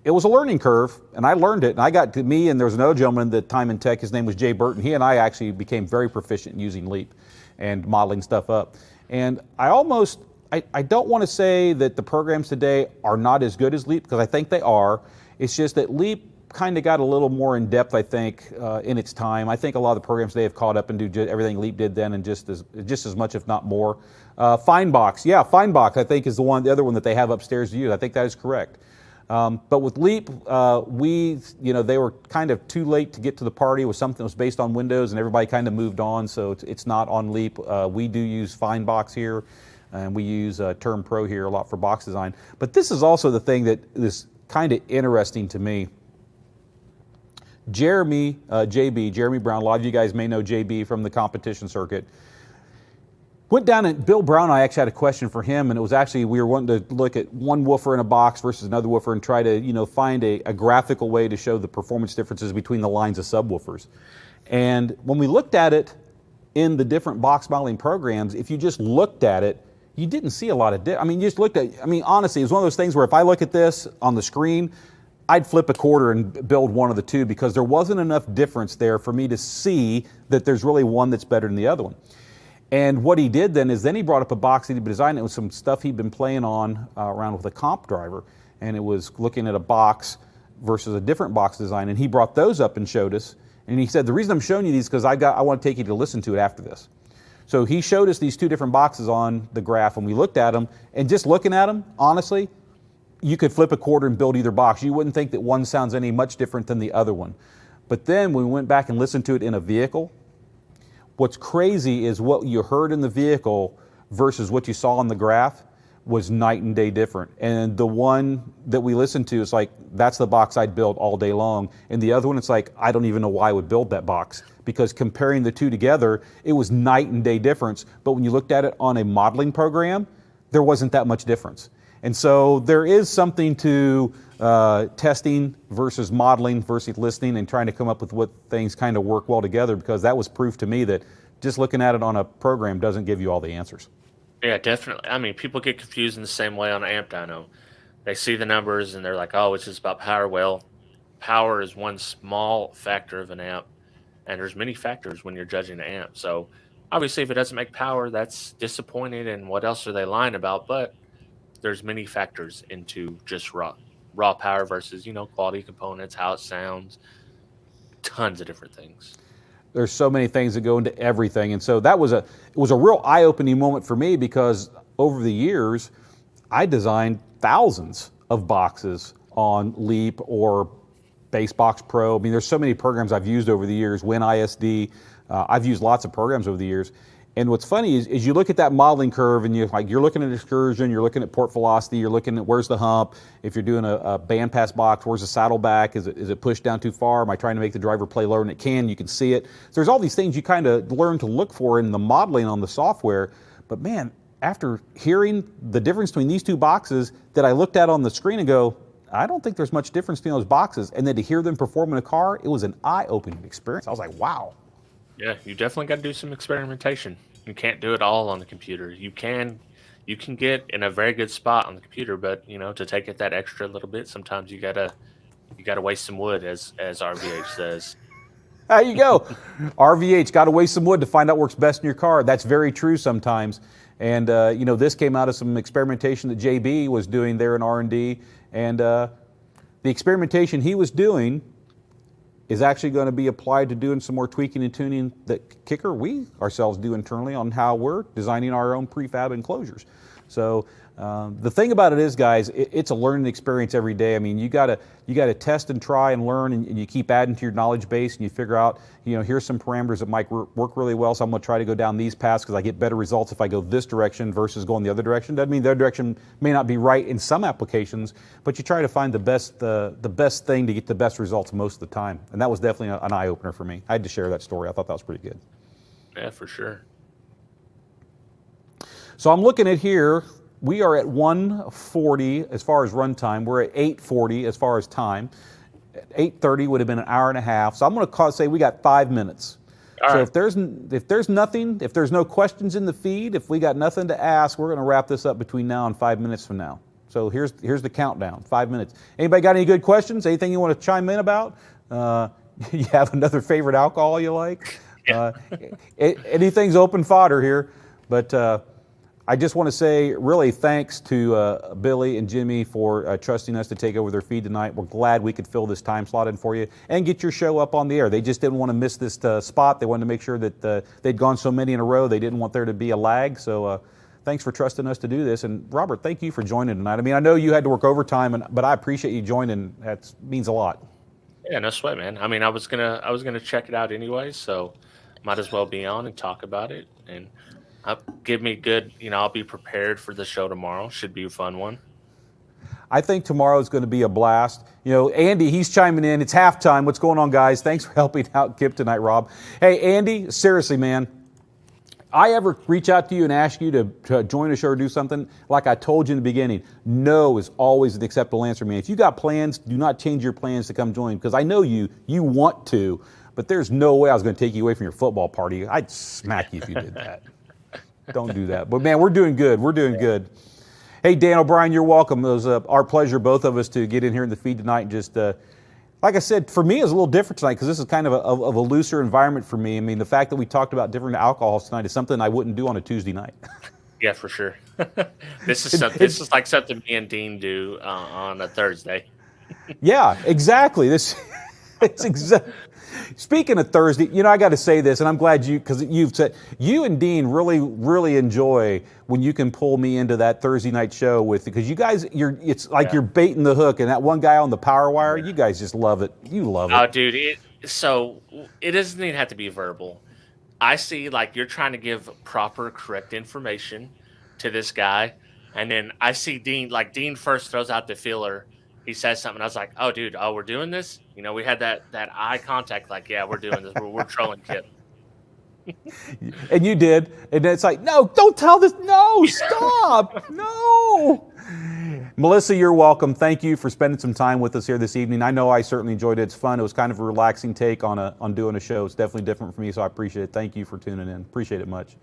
it was a learning curve, and I learned it. And I got to me, and there was another gentleman at the time in tech, his name was Jay Burton. He and I actually became very proficient in using Leap and modeling stuff up. And I don't want to say that the programs today are not as good as Leap, because I think they are. It's just that Leap kind of got a little more in depth, I think, in its time. I think a lot of the programs today have caught up and do everything Leap did then, and just as much, if not more. Findbox, yeah, Findbox I think is the other one that they have upstairs to use. I think that is correct. But with Leap, they were kind of too late to get to the party. It was something that was based on Windows, and everybody kind of moved on, so it's not on Leap. We do use Findbox here, and we use Term Pro here a lot for box design. But this is also the thing that is kind of interesting to me. Jeremy Brown, a lot of you guys may know JB from the competition circuit, went down, and Bill Brown and I actually had a question for him, and it was actually, we were wanting to look at one woofer in a box versus another woofer and try to find a graphical way to show the performance differences between the lines of subwoofers. And when we looked at it in the different box modeling programs, if you just looked at it, you didn't see a lot of you just looked at, honestly, it was one of those things where if I look at this on the screen, I'd flip a quarter and build one of the two, because there wasn't enough difference there for me to see that there's really one that's better than the other one. And what he did then is he brought up a box that he'd been designing. It was some stuff he'd been playing on around with a comp driver, and it was looking at a box versus a different box design, and he brought those up and showed us. And he said, the reason I'm showing you these is because I want to take you to listen to it after this. So he showed us these two different boxes on the graph, and we looked at them, and just looking at them, honestly, you could flip a quarter and build either box. You wouldn't think that one sounds any much different than the other one. But then when we went back and listened to it in a vehicle, what's crazy is what you heard in the vehicle versus what you saw on the graph was night and day different. And the one that we listened to is like, that's the box I'd build all day long. And the other one, it's like, I don't even know why I would build that box, because comparing the two together, it was night and day difference. But when you looked at it on a modeling program, there wasn't that much difference. And so there is something to testing versus modeling versus listening and trying to come up with what things kind of work well together, because that was proof to me that just looking at it on a program doesn't give you all the answers. Yeah, definitely. People get confused in the same way on an amp dyno. They see the numbers and they're like, oh, it's just about power. Well, power is one small factor of an amp, and there's many factors when you're judging an amp. So obviously if it doesn't make power, that's disappointing, and what else are they lying about? But there's many factors into just raw power versus, quality components, how it sounds, tons of different things. There's so many things that go into everything. And so it was a real eye-opening moment for me, because over the years, I designed thousands of boxes on Leap or Basebox Pro. There's so many programs I've used over the years, WinISD. I've used lots of programs over the years. And what's funny is you look at that modeling curve, and you're looking at excursion, you're looking at port velocity, you're looking at where's the hump. If you're doing a bandpass box, where's the saddleback? Is it pushed down too far? Am I trying to make the driver play lower than it can? You can see it. So there's all these things you kind of learn to look for in the modeling on the software. But man, after hearing the difference between these two boxes that I looked at on the screen and go, I don't think there's much difference between those boxes. And then to hear them perform in a car, it was an eye-opening experience. I was like, wow. Yeah, you definitely got to do some experimentation. You can't do it all on the computer. You can get in a very good spot on the computer, but to take it that extra little bit, sometimes you gotta waste some wood, as RVH says. There you go. RVH, got to waste some wood to find out what's best in your car. That's very true sometimes. And this came out of some experimentation that JB was doing there in R&D, and the experimentation he was doing is actually going to be applied to doing some more tweaking and tuning that Kicker, we ourselves do internally on how we're designing our own prefab enclosures. So the thing about it is, guys, it's a learning experience every day. You got to test and try and learn, and you keep adding to your knowledge base, and you figure out, here's some parameters that might work really well, so I'm going to try to go down these paths because I get better results if I go this direction versus going the other direction. Doesn't mean the other direction may not be right in some applications, but you try to find the best thing to get the best results most of the time. And that was definitely an eye-opener for me. I had to share that story. I thought that was pretty good. Yeah, for sure. So I'm looking at here. We are at 1:40 as far as runtime. We're at 8:40 as far as time. 8:30 would have been an hour and a half. So I'm going to say we got 5 minutes. All So right. if there's no questions in the feed, if we got nothing to ask, we're going to wrap this up between now and 5 minutes from now. So here's the countdown, 5 minutes. Anybody got any good questions? Anything you want to chime in about? You have another favorite alcohol you like? Yeah. Anything's open fodder here, but I just want to say really thanks to Billy and Jimmy for trusting us to take over their feed tonight. We're glad we could fill this time slot in for you and get your show up on the air. They just didn't want to miss this spot. They wanted to make sure that they'd gone so many in a row. They didn't want there to be a lag. So thanks for trusting us to do this. And Robert, thank you for joining tonight. I mean, I know you had to work overtime, but I appreciate you joining. That means a lot. Yeah, no sweat, man. I mean, I was gonna check it out anyway, so might as well be on and talk about it. And give me good, I'll be prepared for the show tomorrow. Should be a fun one. I think tomorrow is going to be a blast. Andy, he's chiming in. It's halftime. What's going on, guys? Thanks for helping out Kip tonight, Rob. Hey, Andy, seriously, man. I ever reach out to you and ask you to join a show or do something, like I told you in the beginning, no is always an acceptable answer, man. If you got plans, do not change your plans to come join, because I know you want to, but there's no way I was going to take you away from your football party. I'd smack you if you did that. Don't do that. But, man, we're doing good. We're doing good. Hey, Dan O'Brien, you're welcome. It was our pleasure, both of us, to get in here in the feed tonight and just like I said, for me, it's a little different tonight because this is kind of a looser environment for me. I mean, the fact that we talked about different alcohols tonight is something I wouldn't do on a Tuesday night. Yeah, for sure. This is like something me and Dean do on a Thursday. Yeah, exactly. Speaking of Thursday, I got to say this, and I'm glad because you've said you and Dean really, really enjoy when you can pull me into that Thursday night show because you guys, it's like you're baiting the hook, and that one guy on the power wire, you guys just love it. You love it. Oh, dude, it doesn't even have to be verbal. I see like you're trying to give proper, correct information to this guy, and then I see Dean first throws out the feeler. He says something. I was like, "Oh, dude, we're doing this." We had that eye contact. Like, yeah, we're doing this. We're trolling Kip. And you did, and it's like, no, don't tell this. No, stop. No. Melissa, you're welcome. Thank you for spending some time with us here this evening. I know I certainly enjoyed it. It's fun. It was kind of a relaxing take on doing a show. It's definitely different for me, so I appreciate it. Thank you for tuning in. Appreciate it much.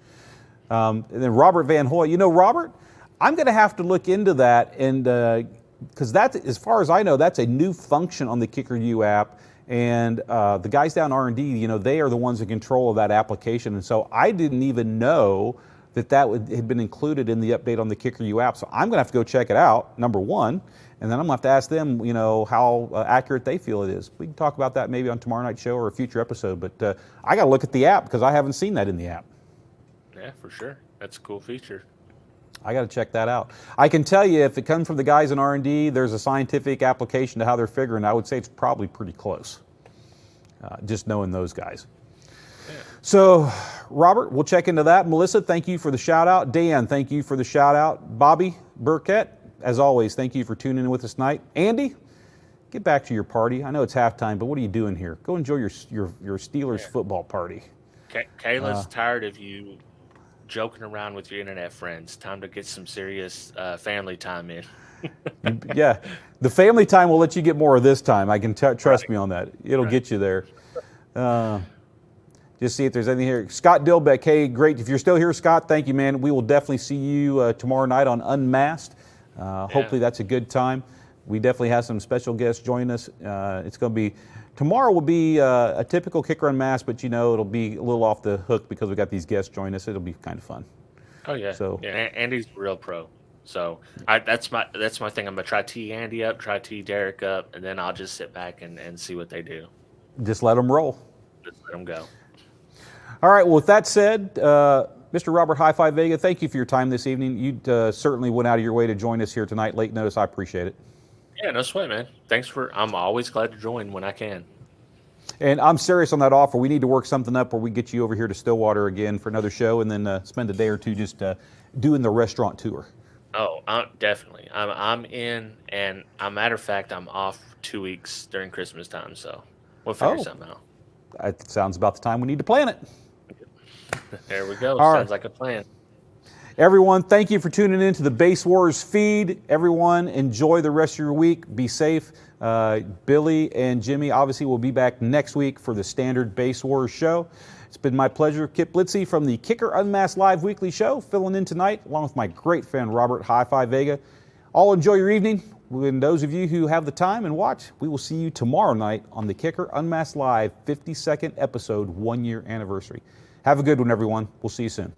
And then Robert Van Hoy. Robert, I'm going to have to look into that and. Because that's, as far as I know, that's a new function on the Kicker U app, and the guys down R&D, they are the ones in control of that application, and so I didn't even know that had been included in the update on the Kicker U app. So I'm going to have to go check it out, number one, and then I'm going to have to ask them, how accurate they feel it is. We can talk about that maybe on tomorrow night's show or a future episode, but I got to look at the app because I haven't seen that in the app. Yeah, for sure. That's a cool feature. I got to check that out. I can tell you, if it comes from the guys in R&D, there's a scientific application to how they're figuring. I would say it's probably pretty close, just knowing those guys. Yeah. So, Robert, we'll check into that. Melissa, thank you for the shout-out. Dan, thank you for the shout-out. Bobby Burkett, as always, thank you for tuning in with us tonight. Andy, get back to your party. I know it's halftime, but what are you doing here? Go enjoy your Steelers football party. Kayla's tired of you joking around with your internet friends. Time to get some serious family time in. Yeah, the family time will let you get more of this time. I can trust me on that. It'll get you there. Just see if there's anything here. Scott Dilbeck, hey, great. If you're still here, Scott, thank you, man. We will definitely see you tomorrow night on Unmasked. Hopefully that's a good time. We definitely have some special guests join us. It's going to be tomorrow will be a typical Kicker Unmasked, but it'll be a little off the hook because we got these guests join us. It'll be kind of fun. Oh yeah. So Andy's a real pro. So that's my thing. I'm gonna try tee Andy up, try tee Derek up, and then I'll just sit back and see what they do. Just let them roll. Just let them go. All right. Well, with that said, Mr. Robert High Five Vega, thank you for your time this evening. You certainly went out of your way to join us here tonight. Late notice. I appreciate it. Yeah, no sweat, man. I'm always glad to join when I can. And I'm serious on that offer. We need to work something up where we get you over here to Stillwater again for another show, and then spend a day or two just doing the restaurant tour. Oh, definitely. I'm in, and a matter of fact, I'm off 2 weeks during Christmas time, so we'll figure something out. It sounds about the time we need to plan it. There we go. All Sounds right. like a plan. Everyone, thank you for tuning in to the Base Wars feed. Everyone, enjoy the rest of your week. Be safe. Billy and Jimmy obviously will be back next week for the standard Base Wars show. It's been my pleasure. Kip Blitzy from the Kicker Unmasked Live Weekly Show filling in tonight along with my great friend Robert Hi-Fi Vega. All enjoy your evening. And those of you who have the time and watch, we will see you tomorrow night on the Kicker Unmasked Live 52nd episode 1 year anniversary. Have a good one, everyone. We'll see you soon.